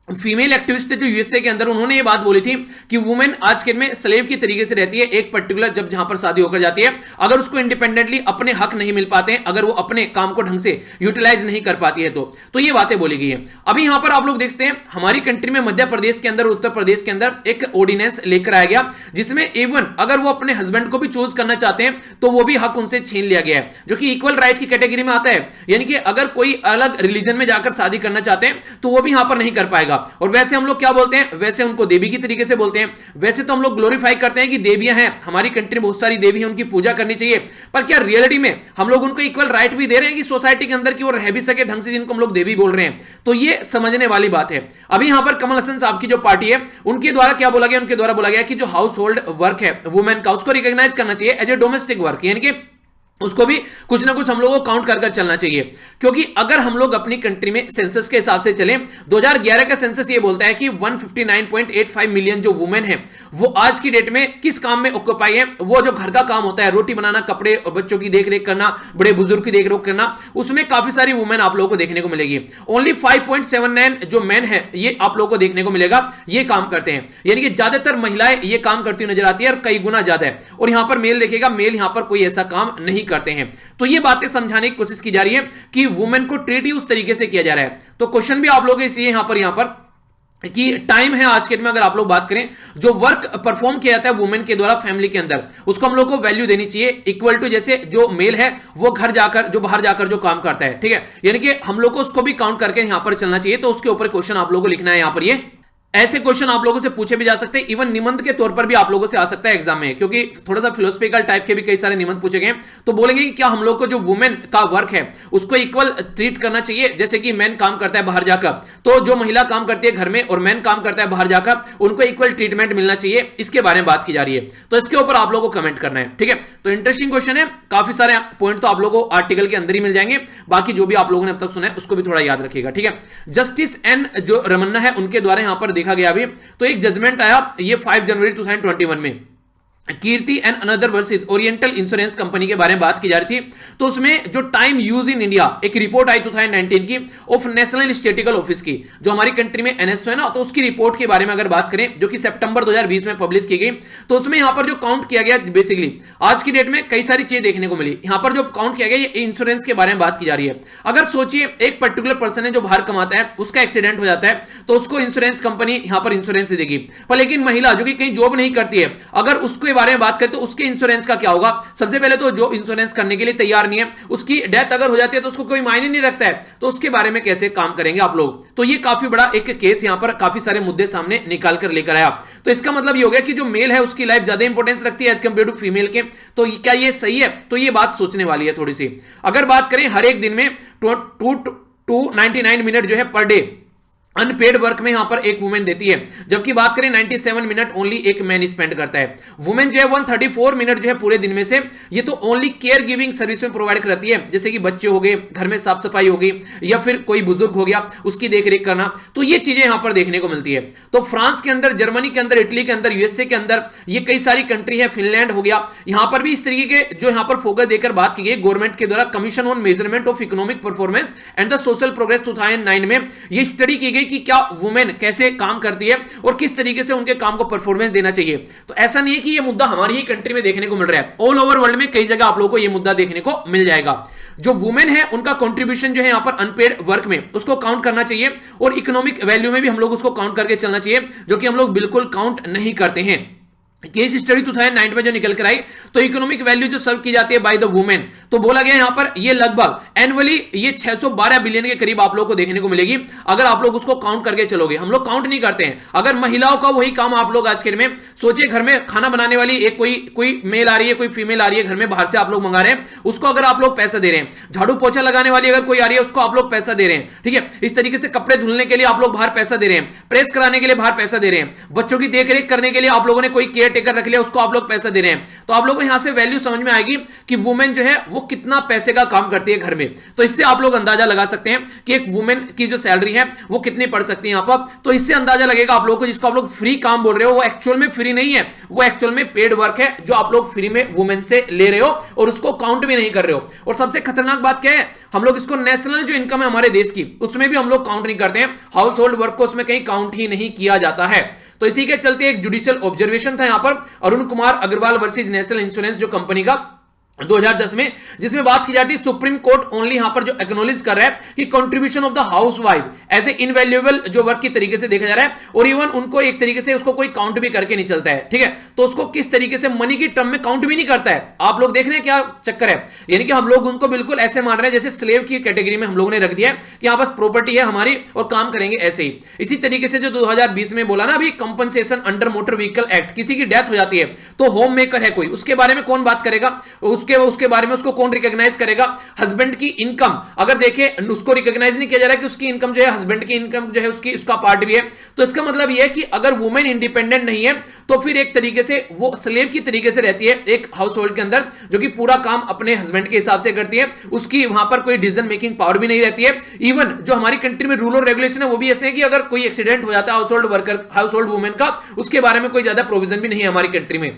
फीमेल एक्टिविस्ट जो यूएसए के अंदर, उन्होंने ये बात बोली थी कि वुमेन आज के में स्लेव की तरीके से रहती है, एक पर्टिकुलर जब जहां पर शादी होकर जाती है, अगर उसको इंडिपेंडेंटली अपने हक नहीं मिल पाते हैं, अगर वो अपने काम को ढंग से यूटिलाइज नहीं कर पाती है तो ये बातें बोली गई है। अभी यहां पर आप लोग देखते हैं हमारी कंट्री में मध्य प्रदेश के अंदर, उत्तर प्रदेश के अंदर एक ऑर्डिनेंस लेकर आया गया, जिसमें इवन अगर वो अपने हस्बैंड को भी चूज करना चाहते हैं तो वो भी हक उनसे छीन लिया गया है, जो कि इक्वल राइट की कैटेगरी में आता है। यानी कि अगर कोई अलग रिलीजन में जाकर शादी करना चाहते हैं तो वो भी यहां पर नहीं कर पाएगा। और वैसे हम लोग क्या बोलते हैं, वैसे उनको देवी की तरीके से बोलते हैं। वैसे तो हम लोग ग्लोरीफाई करते हैं कि देवियां हैं, हमारी कंट्री में बहुत सारी देवी हैं, उनकी पूजा करनी चाहिए। पर क्या रियलिटी में हम लोग उनको इक्वल राइट भी दे रहे हैं कि सोसाइटी के अंदर की वो रह भी सके ढंग से, जिनको हम लोग देवी बोल रहे हैं? तो ये समझने वाली बात है। अभी यहां पर कमल हसन साहब की जो पार्टी है, उनके द्वारा क्या बोला गया, उनके द्वारा बोला गया कि जो हाउस होल्ड वर्क है वुमेन का, उसको रिकॉग्नाइज करना चाहिए एज ए डोमेस्टिक वर्क, यानी कि उसको भी कुछ ना कुछ हम लोगों को काउंट कर चलना चाहिए। क्योंकि अगर हम लोग अपनी कंट्री में सेंसस के हिसाब से चलें, 2011 का सेंसस ये बोलता है कि 159.85 मिलियन जो वुमेन है वो आज की डेट में किस काम में ऑक्यूपाई है। वो जो घर का काम होता है, रोटी बनाना, कपड़े और बच्चों की देखरेख करना, बड़े बुजुर्ग की देखरेख करना, उसमें काफी सारी वुमेन आप लोगों को देखने को मिलेगी। ओनली 5.79 जो मैन है ये आप लोगों को देखने को मिलेगा ये काम करते हैं, यानी कि ज्यादातर महिलाएं ये काम करती हुई नजर आती है और कई गुना ज्यादा है। और यहां पर मेल देखेगा, मेल यहां पर कोई ऐसा काम नहीं करते हैं। तो ये बातें समझाने की कोशिश की जा रही है कि वुमेन को ट्रीट ही उस तरीके से किया जा रहा है। तो क्वेश्चन भी आप लोग इसलिए यहां पर कि टाइम है आज के डेट में, अगर आप लोग बात करें जो वर्क परफॉर्म किया जाता है वुमेन के द्वारा फैमिली के अंदर, उसको हम लोग को वैल्यू देनी चाहिए इक्वल टू जैसे जो मेल है वो घर जाकर, जो बाहर जाकर जो काम करता है, ठीक है, यानी कि हम लोग को उसको भी काउंट करके यहां पर चलना चाहिए। तो उसके ऊपर क्वेश्चन आप लोगों को लिखना है यहां पर। ये ऐसे क्वेश्चन आप लोगों से पूछे भी जा सकते हैं, इवन निबंध के तौर पर भी आप लोगों से आ सकता है एग्जाम में, क्योंकि थोड़ा सा फिलोसफिकल टाइप के भी कई सारे निबंध पूछे गए। तो बोलेंगे कि क्या हम लोग को जो वुमेन का वर्क है उसको इक्वल ट्रीट करना चाहिए, जैसे कि मैन काम करता है बाहर जाकर, तो जो महिला काम करती है घर में और मैन काम करता है बाहर जाकर, उनको इक्वल ट्रीटमेंट मिलना चाहिए। इसके बारे में बात की जा रही है, तो इसके ऊपर आप लोगों को कमेंट करना है, ठीक है। तो इंटरेस्टिंग क्वेश्चन है, काफी सारे पॉइंट तो आप लोगों को आर्टिकल के अंदर ही मिल जाएंगे, बाकी जो भी आप लोगों ने अब तक सुना है उसको भी थोड़ा याद रखिएगा, ठीक है। जस्टिस एन जो रमन्ना है उनके द्वारा यहां पर देखा गया अभी, तो एक जजमेंट आया ये 5 जनवरी 2021 में, Kirti and another versus oriental insurance company के बारे में बात की जा रही थी। तो उसमें जो टाइम यूज इन इंडिया एक रिपोर्ट आई 2019 की ऑफ नेशनल स्टैटिस्टिकल ऑफिस की, जो हमारी कंट्री में एनएसओ है ना, तो उसकी रिपोर्ट के बारे में अगर बात करें जो कि सितंबर 2020 में पब्लिश की गई, तो उसमें यहां पर जो काउंट किया गया बेसिकली आज की डेट में कई सारी चीजें देखने को मिली। यहां पर जो काउंट किया गया ये इंश्योरेंस के बारे में बात की जा रही है। अगर सोचिए एक पर्टिकुलर पर्सन है जो बाहर कमाता है, उसका एक्सीडेंट हो जाता है तो उसको इंश्योरेंस कंपनी यहां पर इंश्योरेंस देगी। पर लेकिन महिला जो कि कहीं जॉब नहीं करती है, अगर उसके बारे में बात करें तो उसके इंश्योरेंस का क्या होगा? सबसे पहले तो जो इंश्योरेंस करने के लिए तैयार नहीं है, उसकी डेथ अगर हो जाती है तो उसको कोई मायने नहीं रखता है, तो उसके बारे में कैसे काम करेंगे आप लोग? तो ये काफी बड़ा एक केस यहां पर काफी सारे मुद्दे सामने निकाल कर लेकर आया। तो इसका मतलब ये हो गया कि जो मेल है उसकी लाइफ ज्यादा इंपॉर्टेंस रखती है एज कंपेयर टू फीमेल के। तो क्या ये सही है? तो ये बात सोचने वाली है थोड़ी सी। अगर बात करें हर एक दिन में 299 मिनट जो है पर डे अनपेड वर्क में यहां पर एक वुमेन देती है, जबकि बात करें 97 मिनट ओनली एक मैन स्पेंड करता है। वुमेन जो है 134 मिनट जो है पूरे दिन में से ये तो ओनली केयर गिविंग सर्विस में प्रोवाइड करती है, जैसे कि बच्चे हो गए, घर में साफ सफाई होगी, या फिर कोई बुजुर्ग हो गया उसकी देखरेख करना, तो ये चीजें यहां पर देखने को मिलती है। तो फ्रांस के अंदर, जर्मनी के अंदर, इटली के अंदर, यूएसए के अंदर, ये कई सारी कंट्री है, फिनलैंड हो गया, यहां पर भी इस तरीके के जो यहां पर फोकस देकर बात की गई गवर्नमेंट के द्वारा commission on measurement of economic performance and the social progress 2009 में ये स्टडी की गई कि क्या वुमेन कैसे काम करती है और किस तरीके से उनके काम को परफॉर्मेंस देना चाहिए। तो ऐसा नहीं है कि ये मुद्दा हमारी ही कंट्री में देखने को मिल रहा है, ऑल ओवर वर्ल्ड में कई जगह आप लोगों को ये मुद्दा देखने को मिल जाएगा। जो वुमेन है उनका कंट्रीब्यूशन जो है यहां पर अनपेड वर्क में उसको काउंट करना चाहिए, और इकोनॉमिक वैल्यू में भी हम लोग उसको काउंट करके चलना चाहिए, जो कि हम लोग बिल्कुल काउंट नहीं करते हैं। केस स्टडी 2009 में जो निकल कर आई, तो इकोनॉमिक वैल्यू जो सर्व की जाती है बाय द वुमेन, तो बोला गया यहां पर ये लगभग एनुअली ये 612 बिलियन के करीब आप लोगों को देखने को मिलेगी, अगर आप लोग उसको काउंट करके चलोगे। हम लोग काउंट नहीं करते हैं। अगर महिलाओं का वही काम आप लोग आज के दिन में सोचिए, घर में खाना बनाने वाली एक कोई मेल आ रही है, कोई फीमेल आ रही है, घर में बाहर से आप लोग मंगा रहे हैं, उसको अगर आप लोग पैसा दे रहे हैं। झाड़ू पोछा लगाने वाली अगर कोई आ रही है, उसको आप लोग पैसा दे रहे हैं, ठीक है। इस तरीके से कपड़े धुलने के लिए आप लोग बाहर पैसा दे रहे हैं, प्रेस कराने के लिए बाहर पैसा दे रहे हैं, बच्चों की देखरेख करने के लिए आप लोगों ने कोई केयर टेकर रख लिया, उसको आप लोग पैसा दे रहे हैं। तो आप लोगों को यहां से वैल्यू समझ में आएगी कि वुमेन जो है वो कितना पैसे का काम करती है घर में। तो इससे आप लोग अंदाजा लगा सकते हैं कि एक वुमेन की जो सैलरी है वो कितनी पड़ सकती है यहां पर। तो इससे अंदाजा लगेगा आप लोगों को, जिसको आप लोग फ्री काम बोल रहे हो वो एक्चुअल में फ्री नहीं है, वो एक्चुअल में पेड वर्क है जो आप लोग फ्री में वुमेन से ले रहे हो और उसको काउंट भी नहीं कर रहे हो। और सबसे खतरनाक बात क्या है, हम लोग इसको नेशनल जो इनकम है हमारे देश की उसमें भी हम लोग काउंट नहीं करते हैं, हाउस होल्ड वर्क को उसमें कहीं काउंट ही नहीं किया जाता है। तो इसी के चलते एक जुडिशियल ऑब्जर्वेशन था यहां पर Arun Kumar Agarwal versus national insurance जो कंपनी का 2010 में, जिसमें बात की जाती है सुप्रीम कोर्ट ओनली यहां पर जो एक्नॉलेज कर रहा है कि contribution of the house wife as a invaluable जो वर्क की तरीके से देखा जा रहा है, और इवन उनको एक तरीके से उसको कोई काउंट भी करके नहीं चलता है, ठीक है। तो उसको किस तरीके से मनी की टर्म में काउंट भी नहीं करता है। आप लोग देख रहे हैं क्या चक्कर है, यानी कि हम लोग उनको बिल्कुल ऐसे मान रहे हैं जैसे स्लेव की कैटेगरी में हम लोगों ने रख दिया है कि यहां बस प्रॉपर्टी है हमारी और काम करेंगे ऐसे ही। इसी तरीके से जो 2020 में बोला ना अभी compensation under motor vehicle act, किसी की डेथ हो जाती है तो होम मेकर है कोई, उसके बारे में कौन बात करेगा, उसके बारे में उसको कौन रिकॉग्नाइज करेगा। हस्बैंड की इनकम अगर देखें उसको रिकॉग्नाइज नहीं किया जा रहा कि उसकी इनकम जो है, हस्बैंड की इनकम जो है उसकी उसका पार्ट भी है। तो इसका मतलब यह है कि अगर वुमेन इंडिपेंडेंट नहीं है तो फिर एक तरीके से वो स्लेव की तरीके से रहती है एक हाउस होल्ड के अंदर, जो कि पूरा काम अपने हस्बैंड के हिसाब से करती है, उसकी वहां पर कोई डिसीजन मेकिंग पावर भी नहीं रहती है। इवन जो हमारी कंट्री में रूल और रेगुलेशन है वो भी ऐसे है कि अगर कोई एक्सीडेंट हो जाता है house hold worker, house hold women का, उसके बारे में कोई ज्यादा प्रोविजन भी नहीं है हमारी कंट्री में।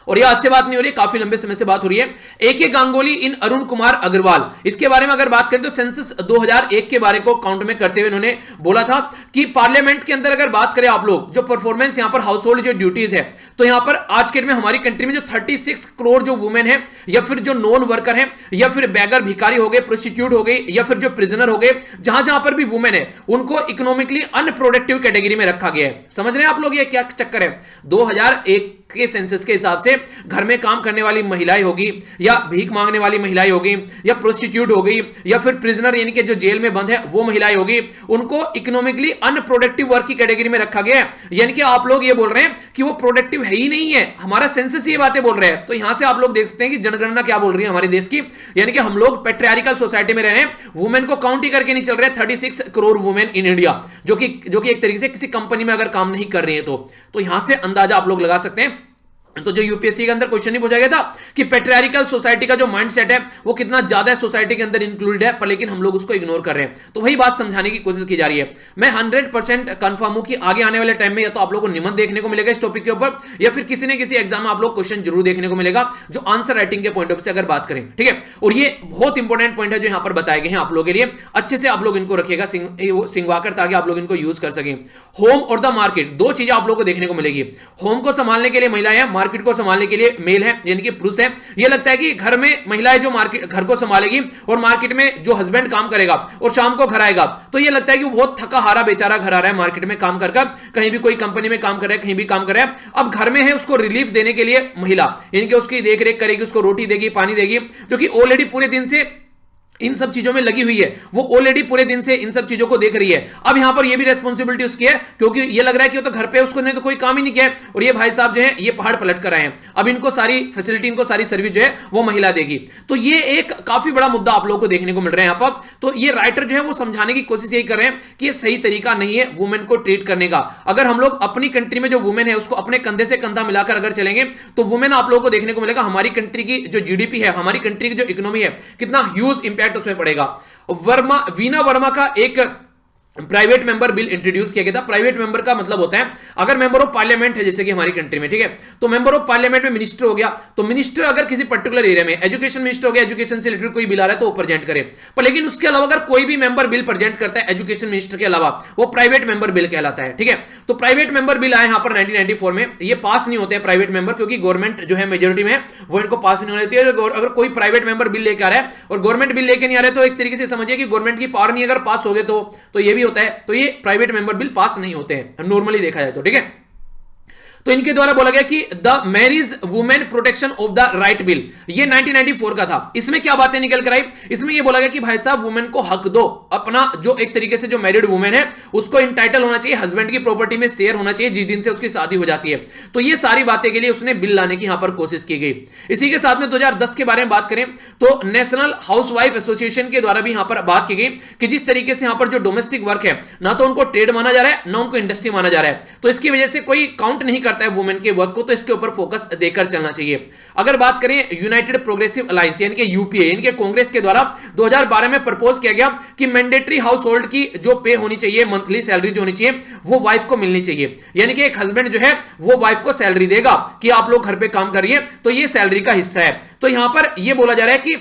और ये आज से बात नहीं हो रही, काफी लंबे समय से बात हो रही है। ए गांगुली इन अरुण कुमार अग्रवाल, इसके बारे में अगर बात करें तो सेंसस 2001 के बारे को काउंट में करते हुए इन्होंने बोला था कि पार्लियामेंट के अंदर अगर बात करें आप लोग जो परफॉर्मेंस यहां पर हाउस होल्ड जो ड्यूटीज है, तो यहां पर आज के डेट में हमारी कंट्री में जो 36 करोड़ जो वुमेन है या फिर जो नॉन वर्कर है या फिर बैगर भिखारी हो गए, प्रोस्टिट्यूट हो गई या फिर जो प्रिजनर हो गए, जहां जहां पर भी वुमेन है उनको इकोनॉमिकली अनप्रोडक्टिव कैटेगरी में रखा गया है। समझ रहे हैं आप लोग ये क्या चक्कर है। 2001 के सेंसस के हिसाब से घर में काम करने वाली महिलाएं होगी या भीख मांगने वाली महिलाएं होगी या प्रोस्टिट्यूट हो गई या फिर प्रिजनर यानी कि जो जेल में बंद है वो महिलाएं होगी, उनको इकोनॉमिकली अनप्रोडक्टिव वर्क की कैटेगरी में रखा गया है। यानी कि आप लोग ये बोल रहे हैं कि वो प्रोडक्टिव है ही नहीं है, हमारा सेंसस ये बातें बोल रहे हैं। तो यहां से आप लोग देख सकते हैं कि जनगणना क्या बोल रही है हमारे देश की, यानी कि हम लोग पैट्रियार्कल सोसाइटी में रह रहे हैं, वुमेन को काउंट ही करके नहीं चल रहे। 36 करोड़ वुमेन इन इंडिया जो कि एक तरीके से किसी कंपनी में अगर काम नहीं कर रही है तो यहां से अंदाजा आप लोग लगा सकते हैं। तो जो यूपीएससी के अंदर क्वेश्चन ही पूछा गया था कि पैट्रियार्कल सोसाइटी का जो माइंडसेट है वो कितना ज्यादा सोसाइटी के अंदर इंक्लूडेड है, पर लेकिन हम लोग उसको इग्नोर कर रहे हैं। तो वही बात समझाने की कोशिश की जा रही है। मैं 100% कंफर्म हूं कि आगे आने वाले टाइम में या तो आप लोगों को निबंध देखने को मिलेगा इस टॉपिक के ऊपर, या फिर किसी न किसी एग्जाम में आप लोग क्वेश्चन जरूर देखने को मिलेगा जो आंसर राइटिंग के पॉइंट ऑफ से अगर बात करें, ठीक है। और ये बहुत इंपॉर्टेंट पॉइंट है जो यहां पर बताए गए हैं आप लोगों के लिए, अच्छे से आप लोग इनको रखिएगा सिंगवाकर ताकि आप लोग इनको यूज कर सकें। होम और द मार्केट, दो चीजें आप लोग को देखने को मिलेगी। होम को संभालने के लिए महिलाएं हैं, मार्केट को संभालने के लिए मेल है यानी कि पुरुष है। ये लगता है कि घर में महिलाएं जो मार्केट घर को संभालेगी और मार्केट में जो हस्बैंड काम करेगा और शाम को घर आएगा, तो ये लगता है कि वो बहुत थका हारा बेचारा घर आ रहा है मार्केट में काम कर कहीं भी कोई कंपनी में काम कर रहा है, कहीं भी काम कर रहा है। अब घर में है, उसको रिलीफ देने के लिए महिला यानी कि उसकी देखरेख करेगी, उसको रोटी देगी, पानी देगी, जो कि ऑलरेडी पूरे दिन से इन सब चीजों में लगी हुई है, वो ऑलरेडी पूरे दिन से इन सब चीजों को देख रही है। अब यहां पर ये भी रेस्पॉन्सिबिलिटी उसकी है, क्योंकि ये लग रहा है कि वो तो घर पे उसको नहीं तो कोई काम ही नहीं किया है, और ये भाई साहब जो है ये पहाड़ पलट कर आए हैं। अब इनको सारी फैसिलिटी, इनको सारी सर्विस जो है वो महिला देगी। तो ये एक काफी बड़ा मुद्दा आप लोगों को देखने को मिल रहा है यहां पर। तो ये राइटर जो है वो समझाने की कोशिश यही कर रहे हैं कि ये सही तरीका नहीं है वुमेन को ट्रीट करने का। अगर हम लोग अपनी कंट्री में जो वुमेन है उसको अपने कंधे से कंधा मिलाकर अगर चलेंगे तो वुमेन आप लोगों को देखने को मिलेगा, हमारी कंट्री की जो जीडीपी है, हमारी कंट्री की जो इकोनॉमी है, कितना ह्यूज इंपैक्ट उसमें पड़ेगा। वीना वर्मा का एक प्राइवेट मेंबर बिल इंट्रोड्यूस किया गया था। प्राइवेट मेंबर का मतलब होता है अगर मेंबर ऑफ पार्लियामेंट है जैसे कि हमारी कंट्री में, ठीक है, तो मेंबर ऑफ पार्लियामेंट में मिनिस्टर हो गया, तो मिनिस्टर अगर किसी पर्टिकुलर एरिया में एजुकेशन मिनिस्टर हो गया, एजुकेशन से रिलेटेड कोई बिल आ रहा है तो वो प्रेजेंट करे। पर लेकिन उसके अलावा अगर कोई भी मेंबर बिल प्रेजेंट करता है एजुकेशन मिनिस्टर के अलावा, वो प्राइवेट मेंबर बिल कहलाता है, ठीक है। तो प्राइवेट मेंबर बिल आए यहां पर 1994 में, ये पास नहीं होते हैं प्राइवेट मेंबर, क्योंकि गवर्नमेंट जो है मेजोरिटी में वो इनको पास नहीं होने देती है। अगर कोई प्राइवेट मेंबर बिल लेकर आ रहा है और गवर्नमेंट बिल लेके नहीं आ रहा है तो एक तरीके से समझिए कि गवर्नमेंट की पावर नहीं, अगर पास हो गए तो ये भी होता है। तो ये प्राइवेट मेंबर बिल पास नहीं होते हैं नॉर्मली देखा जाए तो, ठीक है। तो इनके द्वारा बोला गया कि the marriage women protection of the right bill, ये 1994 का था। इसमें क्या बातें निकल कर आई, इसमें ये बोला गया कि भाई साहब वुमेन को हक दो, अपना जो एक तरीके से जो मैरिड वुमेन है उसको इंटाइटल होना चाहिए, हस्बैंड की प्रॉपर्टी में शेयर होना चाहिए जिस दिन से उसकी शादी हो जाती है। तो ये सारी बातें के लिए उसने बिल लाने की यहां पर कोशिश की गई। इसी के साथ में 2010 के बारे में बात करें तो नेशनल हाउसवाइफ एसोसिएशन के द्वारा भी यहां पर बात की गई कि जिस तरीके से यहां पर जो डोमेस्टिक वर्क है ना तो उनको ट्रेड माना जा रहा है ना उनको इंडस्ट्री माना जा रहा है, तो इसकी वजह से कोई काउंट नहीं करता है वुमेन के वर्क को, तो इसके ऊपर फोकस देकर चलना चाहिए। अगर बात करें यूनाइटेड प्रोग्रेसिव अलायंस यानी कि यूपीए, यानी कि कांग्रेस के द्वारा 2012 में प्रपोज किया गया कि मैंडेटरी हाउस होल्ड की जो पे होनी चाहिए, मंथली सैलरी जो होनी चाहिए वो वाइफ को मिलनी चाहिए। यानी कि एक हस्बैंड जो है वो वाइफ को सैलरी देगा कि आप लोग घर पे काम करिए, तो ये सैलरी का हिस्सा है। तो यहां पर ये बोला जा रहा है कि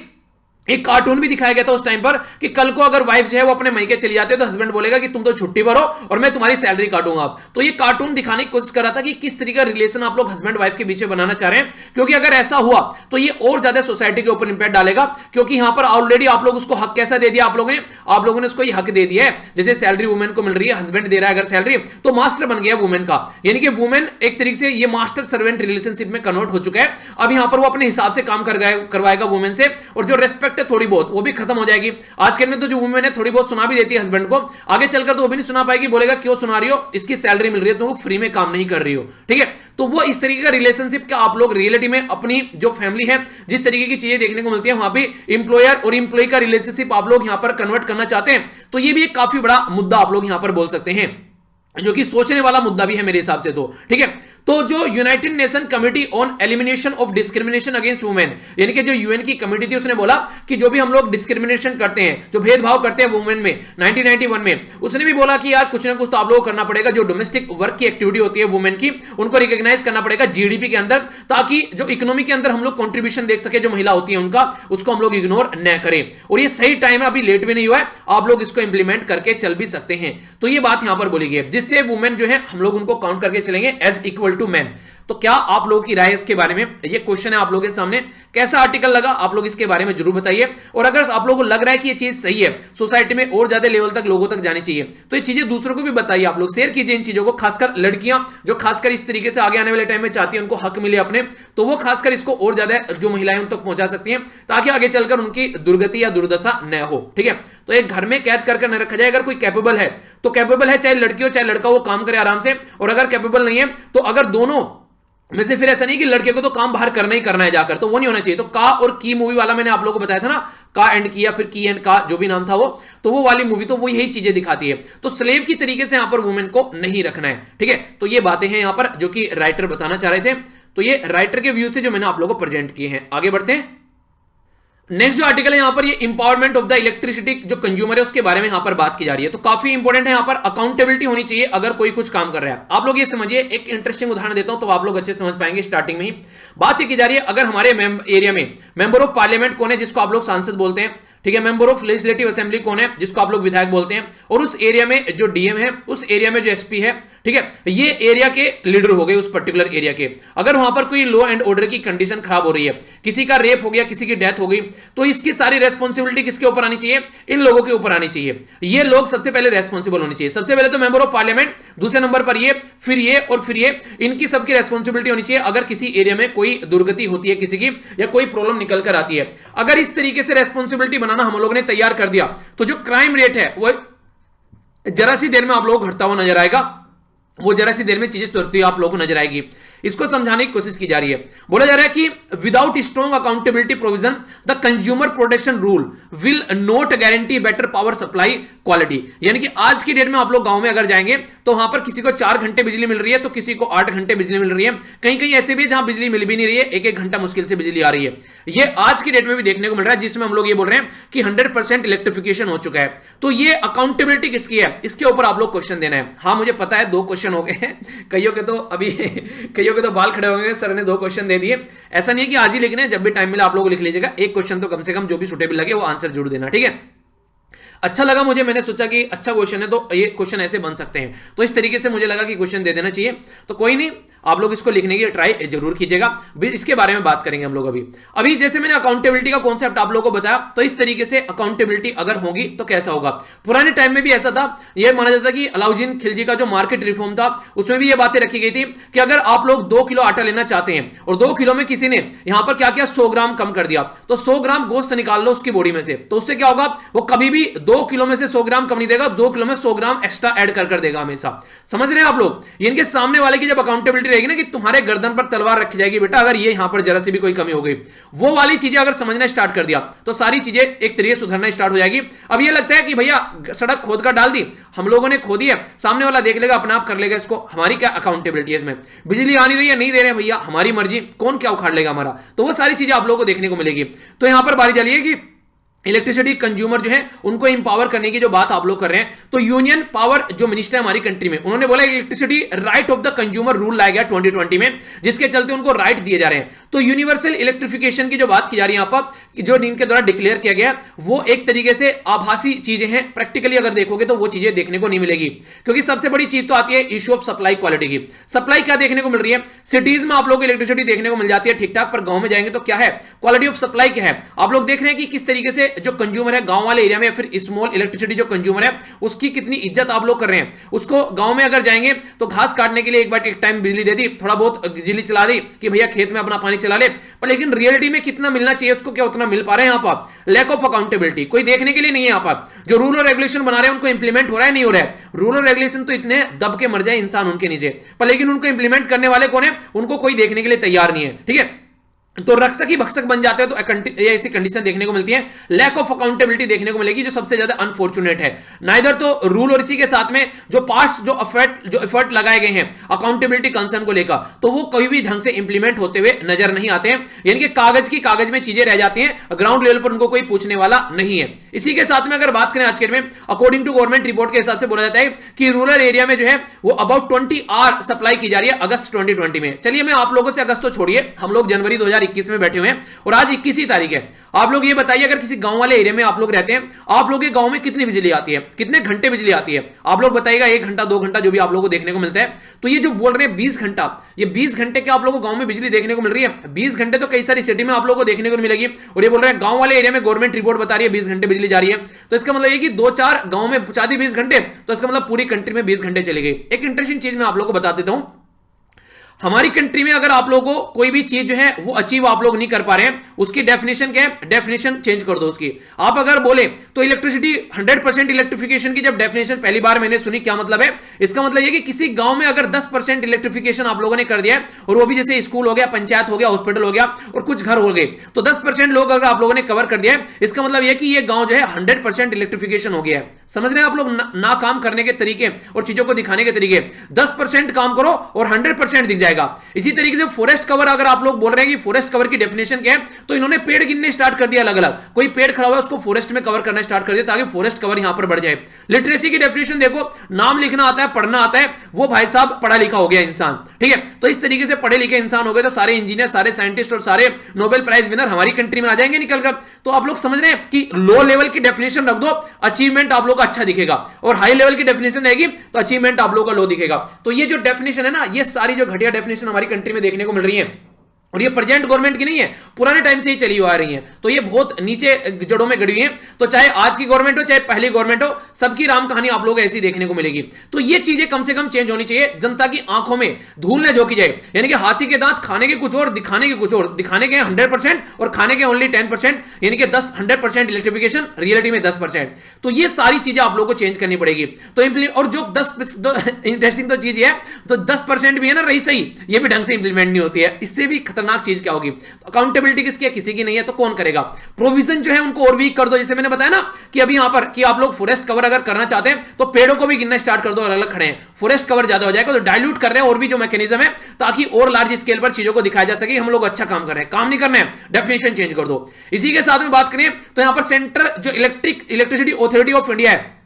एक कार्टून भी दिखाया गया था उस टाइम पर कि कल को अगर वाइफ जो है वो अपने मायके चली जाते तो हस्बैंड बोलेगा कि तुम तो छुट्टी पर हो और मैं तुम्हारी सैलरी काटूंगा। तो ये कार्टून दिखाने की कोशिश कर रहा था कि किस तरीके का रिलेशन आप लोग हस्बैंड वाइफ के बीच में बनाना चाह रहे हैं, क्योंकि अगर ऐसा हुआ तो ये और ज्यादा सोसाइटी के ऊपर इंपैक्ट डालेगा, क्योंकि यहां पर ऑलरेडी आप लोग उसको हक कैसा दे दिया, आप लोगों ने उसको ये हक दे दिया है जैसे सैलरी वुमेन को मिल रही है, हस्बैंड दे रहा है अगर सैलरी, तो मास्टर बन गया वुमेन का, यानी कि वुमेन एक तरीके से ये मास्टर सर्वेंट रिलेशनशिप में कन्वर्ट हो चुका है। अब यहां पर वो अपने हिसाब से काम करवाएगा वुमेन से, और जो रेस्पेक्ट है थोड़ी बहुत वो भी खत्म हो जाएगी। आजकल में तो जो वुमेन है थोड़ी बहुत सुना भी देती है हस्बैंड को, आगे चलकर तो वो भी नहीं सुना पाएगी, बोलेगा क्यों सुना रही हो, इसकी सैलरी मिल रही है तो वो फ्री में काम नहीं कर रही हो, ठीक है। तो वो इस तरीके का रिलेशनशिप का आप लोग रियलिटी में अपनी जो फैमिली है जिस तरीके की चीजें देखने को मिलती है वहां पे इंप्लॉयर और इंप्लॉय का रिलेशनशिप आप लोग यहां पर कन्वर्ट करना चाहते हैं, तो ये भी एक काफी बड़ा मुद्दा आप लोग यहां पर बोल सकते हैं, जो कि सोचने वाला मुद्दा भी है मेरे हिसाब से तो, ठीक है। तो जो United nation committee on elimination of discrimination against women, यानी कि जो यूएन की कमिटी थी, उसने बोला कि जो भी हम लोग डिस्क्रिमिनेशन करते हैं, जो भेदभाव करते हैं वुमेन में 1991 में, उसने भी बोला कि यार कुछ ना कुछ तो आप लोगों को करना पड़ेगा, जो डोमेस्टिक वर्क की एक्टिविटी होती है वुमेन की उनको रिकॉग्नाइज करना पड़ेगा जीडीपी के अंदर, ताकि जो इकोनॉमी के अंदर हम लोग कंट्रीब्यूशन देख सके जो महिला होती है उनका, उसको हम लोग इग्नोर न करें। और ये सही टाइम है, अभी लेट भी नहीं हुआ है, आप लोग इसको इंप्लीमेंट करके चल भी सकते हैं। तो ये बात यहां पर बोली गई है, जिससे वुमेन जो है हम लोग उनको काउंट करके चलेंगे एज इक्वल टू मैन। तो क्या आप लोगों की राय है इसके बारे में, ये क्वेश्चन है आप लोगों के सामने। कैसा आर्टिकल लगा आप लोग इसके बारे में जरूर बताइए, और अगर आप लोगों को लग रहा है कि ये चीज सही है, सोसाइटी में और ज्यादा लेवल तक लोगों तक जानी चाहिए, तो ये चीजें दूसरों को भी बताइए, आप लोग शेयर कीजिए इन चीजों को, खासकर लड़कियां जो खासकर इस तरीके से आगे आने वाले टाइम में चाहती है उनको हक मिले अपने, तो वो खासकर इसको और ज्यादा जो महिलाएं उन तक पहुंचा सकती हैं, ताकि आगे चलकर उनकी दुर्गति या दुर्दशा न हो, ठीक है। तो एक घर में कैद करके न रखा जाए, अगर कोई कैपेबल है तो कैपेबल है, चाहे लड़की हो चाहे लड़का, वो काम करे आराम से, और अगर कैपेबल नहीं है तो अगर दोनों में से फिर ऐसा नहीं कि लड़के को तो काम बाहर करना ही करना है जाकर, तो वो नहीं होना चाहिए। तो का और की मूवी वाला मैंने आप लोगों को बताया था ना, का एंड की या फिर की एंड का जो भी नाम था वो, तो वो वाली मूवी तो वो यही चीजें दिखाती है। तो स्लेव की तरीके से यहां पर वुमेन को नहीं रखना है, ठीक है। तो ये बातें हैं यहां पर जो कि राइटर बताना चाह रहे थे, तो ये राइटर के व्यूज थे जो मैंने आप लोगों को प्रेजेंट किए हैं। आगे बढ़ते हैं। नेक्स्ट जो आर्टिकल है यहां पर ये इंपावरमेंट ऑफ द इलेक्ट्रिसिटी जो कंज्यूमर है उसके बारे में यहां पर बात की जा रही है। तो काफी इंपॉर्टेंट है, यहां पर अकाउंटेबिलिटी होनी चाहिए अगर कोई कुछ काम कर रहा है। आप लोग ये समझिए, एक इंटरेस्टिंग उदाहरण देता हूं तो आप लोग अच्छे समझ पाएंगे। स्टार्टिंग में ही बात ये की जा रही है, अगर हमारे एरिया में मेंबर ऑफ पार्लियामेंट कौन है, जिसको आप लोग सांसद बोलते हैं, ठीक है, मेंबर ऑफ लेजिस्लेटिव असेंबली कौन है, जिसको आप लोग विधायक बोलते हैं, और उस एरिया में जो डीएम है, उस एरिया में जो एसपी है, ठीक है, ये एरिया के लीडर हो गए उस पर्टिकुलर एरिया के। अगर वहां पर कोई लॉ एंड ऑर्डर की कंडीशन खराब हो रही है, किसी का रेप हो गया, किसी की डेथ हो गई, तो इसकी सारी रेस्पॉन्सिबिलिटी किसके ऊपर आनी चाहिए? इन लोगों के ऊपर आनी चाहिए। ये लोग सबसे पहले रेस्पॉन्सिबल होनी चाहिए। सबसे पहले तो मेंबर ऑफ पार्लियामेंट, दूसरे नंबर पर ये, फिर ये और फिर ये, इनकी सबकी रेस्पॉन्सिबिलिटी होनी चाहिए। अगर किसी एरिया में कोई दुर्गति होती है किसी की, या कोई प्रॉब्लम निकल कर आती है, अगर इस तरीके से रेस्पॉन्सिबिलिटी बनाना हम लोगों ने तैयार कर दिया, तो जो क्राइम रेट है वो जरा सी देर में आप लोगों को घटता हुआ नजर आएगा। वो जरा सी देर में चीजें सुधरती हुई आप लोगों को नजर आएगी। इसको समझाने की कोशिश की जा रही है। बोला जा रहा है कि without strong accountability provision the consumer protection rule will not guarantee better power supply quality. यानी कि आज की डेट में आप लोग गांव में अगर जाएंगे तो वहां पर किसी को 4 घंटे बिजली मिल रही है, तो किसी को 8 घंटे बिजली मिल रही है। कहीं कहीं ऐसे भी जहां बिजली मिल भी नहीं रही है, 1-1 घंटा मुश्किल से बिजली आ रही है। ये आज की डेट में भी देखने को मिल रहा है, जिसमें हम लोग ये बोल रहे हैं कि 100% इलेक्ट्रिफिकेशन हो चुका है। तो ये अकाउंटेबिलिटी किसकी है, इसके ऊपर आप लोग क्वेश्चन देना है। हाँ, मुझे पता है 2 क्वेश्चन हो गए हैं, कईयों के तो अभी कईयों के तो बाल खड़े हो गए, सर ने 2 क्वेश्चन दे दिए। ऐसा नहीं है कि आज ही लिखने हैं, जब भी टाइम मिला आप लोग लिख लीजिएगा। एक क्वेश्चन तो कम से कम जो भी सुटेबल लगे वो आंसर जरूर देना, ठीक है। अच्छा लगा मुझे, मैंने सोचा कि अच्छा क्वेश्चन है तो ये क्वेश्चन ऐसे बन सकते हैं, तो इस तरीके से मुझे लगा कि क्वेश्चन दे देना चाहिए। तो कोई नहीं, आप लोग इसको लिखने की ट्राई जरूर कीजिएगा। इसके बारे में बात करेंगे हम लोग अभी जैसे मैंने अकाउंटेबिलिटी का कॉन्सेप्ट आप लोगों को बताया, तो इस तरीके से अकाउंटेबिलिटी अगर होगी तो कैसा होगा। पुराने टाइम में भी ऐसा था, यह माना जाता कि अलाउद्दीन खिलजी का जो मार्केट रिफॉर्म था उसमें भी ये बातें रखी गई थी कि अगर आप लोग 2 किलो आटा लेना चाहते हैं और 2 किलो में किसी ने यहां पर क्या किया, 100 ग्राम कम कर दिया, तो 100 ग्राम गोश्त निकाल लो उसकी बॉडी में से, तो उससे क्या होगा, वो कभी भी 2 किलो में से 100 ग्राम कम नहीं देगा, 2 किलो में 100 ग्राम एक्स्ट्रा ऐड कर देगा हमेशा। समझ रहे हैं आप लोग? इनके सामने वाले की जब अकाउंटेबिलिटी रहेगी ना कि तुम्हारे गर्दन पर तलवार रखी जाएगी, बेटा अगर ये यहां पर जरा सी भी कोई कमी हो गई, वो वाली चीजें अगर समझना स्टार्ट कर दिया तो सारी चीजें एक तरीके सुधरना स्टार्ट हो जाएगी। अब ये लगता है कि भैया सड़क खोद कर डाल दी, हम लोगों ने खोदी है, सामने वाला देख लेगा, अपना आप कर लेगा इसको, हमारी क्या अकाउंटेबिलिटी है इसमें? बिजली आ नहीं रही है, नहीं दे रहे भैया, हमारी मर्जी, कौन क्या उखाड़ लेगा हमारा? तो वो सारी चीजें आप लोगों को देखने को मिलेगी। तो यहां पर बारी चलिए कि इलेक्ट्रिसिटी कंज्यूमर जो है उनको इंपावर करने की जो बात आप लोग कर रहे हैं, तो यूनियन पावर जो मिनिस्टर है हमारी कंट्री में, उन्होंने बोला electricity right of the consumer rule लाया गया 2020 में, जिसके चलते उनको राइट दिए जा रहे हैं। तो यूनिवर्सल इलेक्ट्रिफिकेशन की जो बात की जा रही है यहां पर, जो इनके द्वारा डिक्लेयर किया गया, वो एक तरीके से आभासी चीजें हैं। प्रैक्टिकली अगर देखोगे तो वो चीजें देखने को नहीं मिलेगी, क्योंकि सबसे बड़ी चीज तो आती है इश्यू ऑफ सप्लाई क्वालिटी की। सप्लाई क्या देखने को मिल रही है, सिटीज में आप लोग इलेक्ट्रिसिटी देखने को मिल जाती है ठीक ठाक, पर गांव में जाएंगे तो क्या है, क्वालिटी ऑफ सप्लाई क्या है? आप लोग देख रहे हैं कि किस तरीके से जो कंज्यूमर है गांव वाले एरिया में, फिर स्मॉल इलेक्ट्रिसिटी जो कंज्यूमर है उसकी कितनी इज्जत आप लोग कर रहे हैं। उसको गांव में अगर जाएंगे तो घास काटने के लिए एक बार एक टाइम बिजली दे दी, थोड़ा बहुत बिजली चला दी कि भैया खेत में अपना पानी चला ले, पर लेकिन रियलिटी में कितना मिलना चाहिए उसको, क्या उतना मिल पा रहे हैं यहाँ पर? लैक ऑफ अकाउंटेबिलिटी कोई देखने के लिए नहीं है। यहाँ पर जो रूल और रेगुलेशन बना रहे हैं उनको इंप्लीमेंट हो रहा है, नहीं हो रहा है? रूल और रेगुलेशन तो इतने दब के मर जाए इंसान उनके नीचे, पर लेकिन उनको इंप्लीमेंट करने वाले कौन है, उनको कोई देखने के लिए तैयार नहीं है, ठीक है। तो रक्षक ही भक्षक बन जाते हैं, तो ऐसी कंडीशन देखने को मिलती है। लैक ऑफ अकाउंटेबिलिटी देखने को मिलेगी, जो सबसे ज्यादा अनफॉर्चुनेट है। नाइदर तो रूल और इसी के साथ में जो पार्ट्स जो एफर्ट लगाए गए हैं अकाउंटेबिलिटी कंसर्न को लेकर, तो वो कभी भी ढंग से इंप्लीमेंट होते हुए नजर नहीं आते हैं। यानी कि कागज में चीजें रह जाती हैं, ग्राउंड लेवल पर उनको कोई पूछने वाला नहीं है। इसी के साथ में अगर बात करें आज के में, अकॉर्डिंग टू गवर्नमेंट रिपोर्ट के हिसाब से बोला जाता है कि रूरल एरिया में जो है वो अबाउट 20 आवर सप्लाई की जा रही है अगस्त 2020 में। चलिए मैं आप लोगों से अगस्त तो छोड़िए, हम लोग जनवरी 2021 में बैठे हुए हैं और आज 21 तारीख है। आप लोग ये बताइए, अगर किसी गांव वाले एरिया में आप लोग रहते हैं, आप लोग के गांव में कितनी बिजली आती है, कितने घंटे बिजली आती है? आप लोग बताइएगा, 1 घंटा 2 घंटा जो भी आप लोगों को देखने को मिलता है। तो ये जो बोल रहे हैं 20 घंटा, ये 20 घंटे के आप लोगों को गांव में बिजली देखने को मिल रही है? 20 घंटे तो कई सारी सिटी में आप लोगों को देखने को मिलेगी, और ये बोल रहे हैं गांव वाले एरिया में गवर्नमेंट रिपोर्ट बता रही है 20 घंटे बिजली जा रही है। तो इसका मतलब ये कि 2-4 गांव में पहुंचा दी 20 घंटे, तो इसका मतलब पूरी कंट्री में 20 घंटे चली गई। एक इंटरेस्टिंग चीज मैं आप लोगों को बता देता हूं, हमारी कंट्री में अगर आप लोगों को कोई भी चीज जो है वो अचीव आप लोग नहीं कर पा रहे हैं, उसकी डेफिनेशन क्या है? डेफिनेशन चेंज कर दो उसकी। आप अगर बोले तो इलेक्ट्रिसिटी 100% इलेक्ट्रिफिकेशन की जब डेफिनेशन पहली बार मैंने सुनी, क्या मतलब है? इसका मतलब ये कि किसी गांव में अगर 10% इलेक्ट्रिफिकेशन आप लोगों ने कर दिया है, और वो भी जैसे स्कूल हो गया, पंचायत हो गया, हॉस्पिटल हो गया और कुछ घर हो गए, तो 10% लोग अगर आप लोगों ने कवर कर दिया है, इसका मतलब यह कि ये गांव जो है 100% इलेक्ट्रिफिकेशन हो गया है। समझ रहे हैं आप लोग ना काम करने के तरीके और चीजों को दिखाने के तरीके? 10% काम करो और 100% दिख जाएगा। जाएगा। इसी तरीके से फॉरेस्ट कवर, अगर आप लोग बोल रहे हैं कि फॉरेस्ट कवर की डेफिनेशन क्या है, तो इन्होंने पेड़ गिनने स्टार्ट कर दिया अलग अलग। कोई पेड़ खड़ा हुआ है उसको फॉरेस्ट में कवर करना स्टार्ट कर दिया ताकि फॉरेस्ट कवर यहां पर बढ़ जाए। लिटरेसी की डेफिनेशन देखो, नाम लिखना आता है, पढ़ना आता है, वो भाई साहब पढ़ा लिखा हो गया इंसान, ठीक है। तो इस तरीके से पढ़े लिखे इंसान हो गए तो सारे इंजीनियर, सारे साइंटिस्ट और सारे नोबेल प्राइज विनर हमारी कंट्री में आ जाएंगे निकलकर। तो आप लोग समझ रहे हैं कि लो लेवल की डेफिनेशन रख दो, अचीवमेंट आप लोग का अच्छा दिखेगा, और हाई लेवल की डेफिनेशन रहेगी तो अचीवमेंट आप लोग का लो दिखेगा। तो ये जो डेफिनेशन है ना, ये सारी जो घटिया डेफिनेशन हमारी कंट्री में देखने को मिल रही है, और ये प्रेजेंट गवर्नमेंट की नहीं है, पुराने टाइम से ही चली आ रही है, तो ये बहुत नीचे जड़ों में गड़ी हुई है। तो चाहे आज की गवर्नमेंट हो चाहे पहली गवर्नमेंट हो, सबकी राम कहानी आप लोग ऐसी देखने को मिलेगी। तो ये चीजें कम से कम चेंज होनी चाहिए, जनता की आंखों में धूल न झोंकी जाए। यानी कि हाथी के दांत खाने के कुछ और, दिखाने के कुछ और, दिखाने के 100% और खाने के ओनली 10%, यानी कि 100% इलेक्ट्रिफिकेशन, रियलिटी में 10%। तो ये सारी चीजें आप लोग को चेंज करनी पड़ेगी। तो और जो 10 इंटरेस्टिंग तो चीज है, तो 10% भी है ना रही सही, ये भी ढंग से इंप्लीमेंट नहीं होती है। इससे भी खतरनाक चीज क्या होगी, तो अकाउंटेबिलिटी किसकी है, किसी की नहीं है, तो कौन करेगा। प्रोविजन जो है उनको और वीक कर दो, जैसे मैंने बताया ना कि अभी यहां पर कि आप लोग फॉरेस्ट कवर अगर करना चाहते हैं तो पेड़ों को भी गिनना स्टार्ट कर दो, अलग अलग खड़े हैं, फॉरेस्ट कवर ज्यादा हो जाएगा, तो डाइल्यूट कर रहे हैं और भी जो मैकेनिज्म है, ताकि और लार्ज स्केल पर चीजों को दिखाया जा सके हम लोग अच्छा काम कर रहे हैं। काम नहीं करना है, डेफिनेशन चेंज कर दो। इसी के साथ में बात करें तो यहां पर सेंटर जो इलेक्ट्रिसिटी अथॉरिटी ऑफ इंडिया है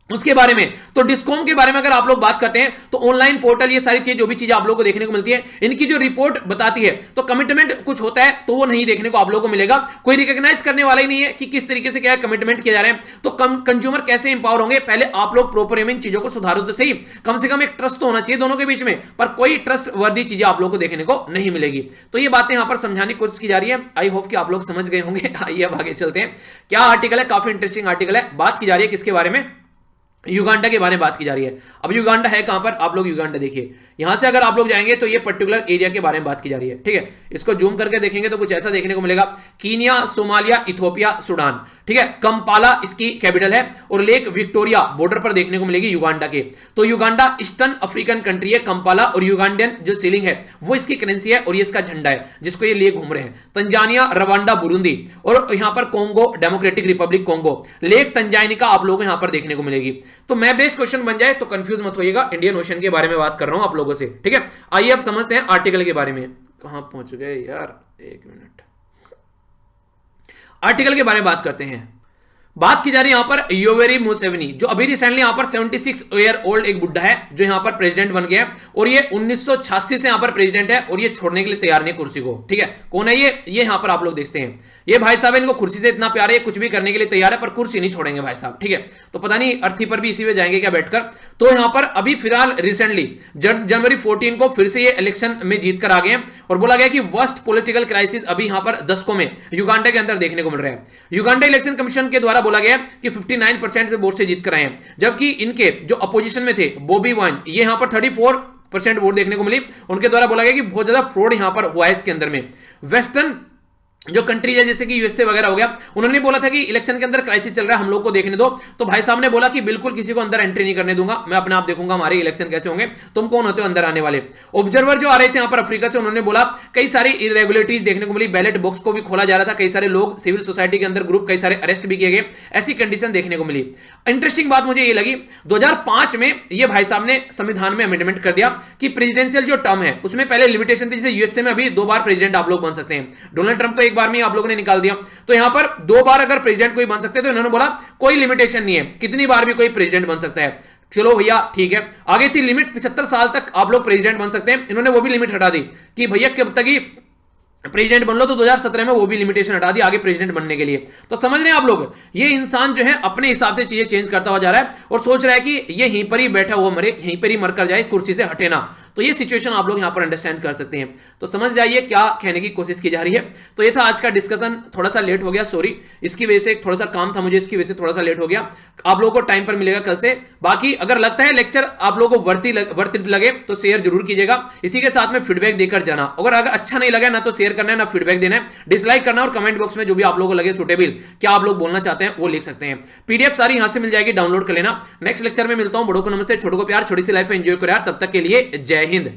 उसके बारे में, तो डिस्कॉम के बारे में अगर आप लोग बात करते हैं तो ऑनलाइन पोर्टल, ये सारी चीज जो भी चीजें आप लोगों को देखने को मिलती है, इनकी जो रिपोर्ट बताती है, तो कमिटमेंट कुछ होता है तो वो नहीं देखने को आप लोगों को मिलेगा। कोई रिकॉग्नाइज करने वाला ही नहीं है कि किस तरीके से क्या कमिटमेंट किया जा रहे हैं, तो कंज्यूमर कैसे इंपावर होंगे। पहले आप लोग प्रॉपर इन चीजों को सुधारो तो सही, कम से कम एक ट्रस्ट तो होना चाहिए दोनों के बीच में, पर कोई ट्रस्ट वर्दी चीजें आप लोग को देखने को नहीं मिलेगी। तो ये बातें यहां पर समझाने की कोशिश की जा रही है। आई होप कि आप लोग समझ गए होंगे। आइए अब आगे चलते हैं। क्या आर्टिकल है, काफी इंटरेस्टिंग आर्टिकल है। बात की जा रही है किसके बारे में, युगांडा के बारे में बात की जा रही है। अब युगांडा है कहां पर, आप लोग युगांडा देखिए, यहां से अगर आप लोग जाएंगे तो ये पर्टिकुलर एरिया के बारे में बात की जा रही है, ठीक है। इसको जूम करके देखेंगे तो कुछ ऐसा देखने को मिलेगा, कीनिया, सोमालिया, इथोपिया, सूडान, ठीक है। कंपाला इसकी कैपिटल है, और लेक विक्टोरिया बॉर्डर पर देखने को मिलेगी युगांडा के। तो युगांडा ईस्टर्न अफ्रीकन कंट्री है, कंपाला, और युगांडियन जो सीलिंग है वो इसकी करेंसी है, और ये इसका झंडा है जिसको ये लिए घूम रहे हैं। तंजानिया, रवांडा, बुरुंदी, और यहां पर Congo, democratic republic Congo, lake Tanganyika आप लोगों को यहां पर देखने को मिलेगी। तो मैं बेस्ट क्वेश्चन बन जाए तो कंफ्यूज मत होइएगा, इंडियन ओशन के बारे में बात कर रहा हूं आप लोगों से, ठीक है। आइए अब समझते हैं आर्टिकल के बारे में। कहां पहुंच गए यार, एक मिनट। आर्टिकल के बारे में बात करते हैं। बात की जा रही है यहां पर योवेरी मुसेवेनी, जो अभी रिसेंटली यहां पर 76 ईयर ओल्ड एक बुड्ढा है जो यहां पर प्रेसिडेंट बन गया, और ये 1986 से यहां पर प्रेसिडेंट है, और ये छोड़ने के लिए तैयार नहीं कुर्सी को, ठीक है। कौन है ये यहां पर आप लोग देखते हैं, ये भाई साहब, इनको कुर्सी से इतना प्यार है, कुछ भी करने के लिए तैयार है, पर कुर्सी नहीं छोड़ेंगे भाई साहब, ठीक है। तो पता नहीं अर्थी पर भी इसी में जाएंगे क्या बैठकर। तो यहां पर अभी फिलहाल रिसेंटली जनवरी 14 को फिर से ये इलेक्शन में जीत कर आ गए हैं, और बोला गया कि वर्स्ट पॉलिटिकल क्राइसिस अभी यहां पर दशकों में युगांडा के अंदर देखने को मिल रहा है। युगांडा इलेक्शन कमीशन के द्वारा बोला गया कि 59% से वोट से जीत कर आए हैं, जबकि इनके जो अपोजिशन में थे बॉबी वाइन, ये यहां पर 34% वोट देखने को मिली। उनके द्वारा बोला गया कि बहुत ज्यादा फ्रॉड यहां पर हुआ है इसके अंदर में। वेस्टर्न जो कंट्रीज है जैसे कि यूएसए वगैरह हो गया, उन्होंने बोला था कि इलेक्शन के अंदर क्राइसिस चल रहा है, हम लोग को देखने दो। तो भाई साहब ने बोला कि बिल्कुल किसी को अंदर एंट्री नहीं करने दूंगा, मैं अपने आप देखूंगा हमारे इलेक्शन कैसे होंगे, तुम कौन होते हो अंदर आने वाले। ऑब्जर्वर जो आ रहे थे यहाँ पर अफ्रीका से, उन्होंने बोला कई सारी इरेगुलरिटीज देखने को मिली, बैलेट बॉक्स को भी खोला जा रहा था, कई सारे लोग सिविल सोसाइटी के अंदर ग्रुप, कई सारे अरेस्ट भी किए गए, ऐसी कंडीशन देखने को मिली। इंटरेस्टिंग बात मुझे ये लगी, 2005 में ये भाई साहब ने संविधान में अमेंडमेंट कर दिया कि प्रेसिडेंशियल जो टर्म है उसमें पहले लिमिटेशन थी, जैसे यूएसए में अभी 2 बार प्रेसिडेंट आप लोग बन सकते हैं, डोनाल्ड ट्रंप को 1 बार में आप लोगों ने निकाल दिया, तो यहां पर 2 बार अगर प्रेसिडेंट कोई बन सकते हैं, तो इन्होंने बोला कोई लिमिटेशन नहीं है, कितनी बार भी कोई प्रेसिडेंट बन सकता है। चलो भैया ठीक है। आगे थी लिमिट 75 साल तक आप लोग प्रेसिडेंट बन सकते हैं, इन्होंने वो भी लिमिट हटा दी कि भैया कब तक ही प्रेसिडेंट बन लो, तो 2017 में वो भी लिमिटेशन हटा दी आगे प्रेसिडेंट बनने के लिए। तो समझ रहे हैं आप लोग, ये इंसान जो है अपने हिसाब से चीजें चेंज करता हुआ जा रहा है, और सोच रहा है कि ये यहीं पर ही बैठा हुआ मरे, यहीं पर ही मर कर जाए, कुर्सी से हटे ना। तो ये सिचुएशन आप लोग यहां पर अंडरस्टैंड कर सकते हैं। तो समझ जाइए क्या कहने की कोशिश की जा रही है। तो ये था आज का डिस्कशन, थोड़ा सा लेट हो गया, सॉरी, इसकी वजह से थोड़ा सा काम था मुझे, इसकी वजह से थोड़ा सा लेट हो गया। आप लोगों को टाइम पर मिलेगा कल से। बाकी अगर लगता है लेक्चर आप लोगों को वर्थ इट लगे तो शेयर जरूर कीजिएगा, इसी के साथ में फीडबैक देकर जाना। अगर अच्छा नहीं लगा ना तो शेयर करना है, ना फीडबैक देना है, डिसलाइक करना, और कमेंट बॉक्स में जो भी आप लोगों को लगे सुटेबल, क्या आप लोग बोलना चाहते हैं वो लिख सकते हैं। पीडीएफ सारी यहां से मिल जाएगी, डाउनलोड कर लेना। नेक्स्ट लेक्चर में मिलता हूं, बड़ों को नमस्ते, छोटों को प्यार, छोटी सी लाइफ एंजॉय करो यार। तब तक के लिए जय हिंद।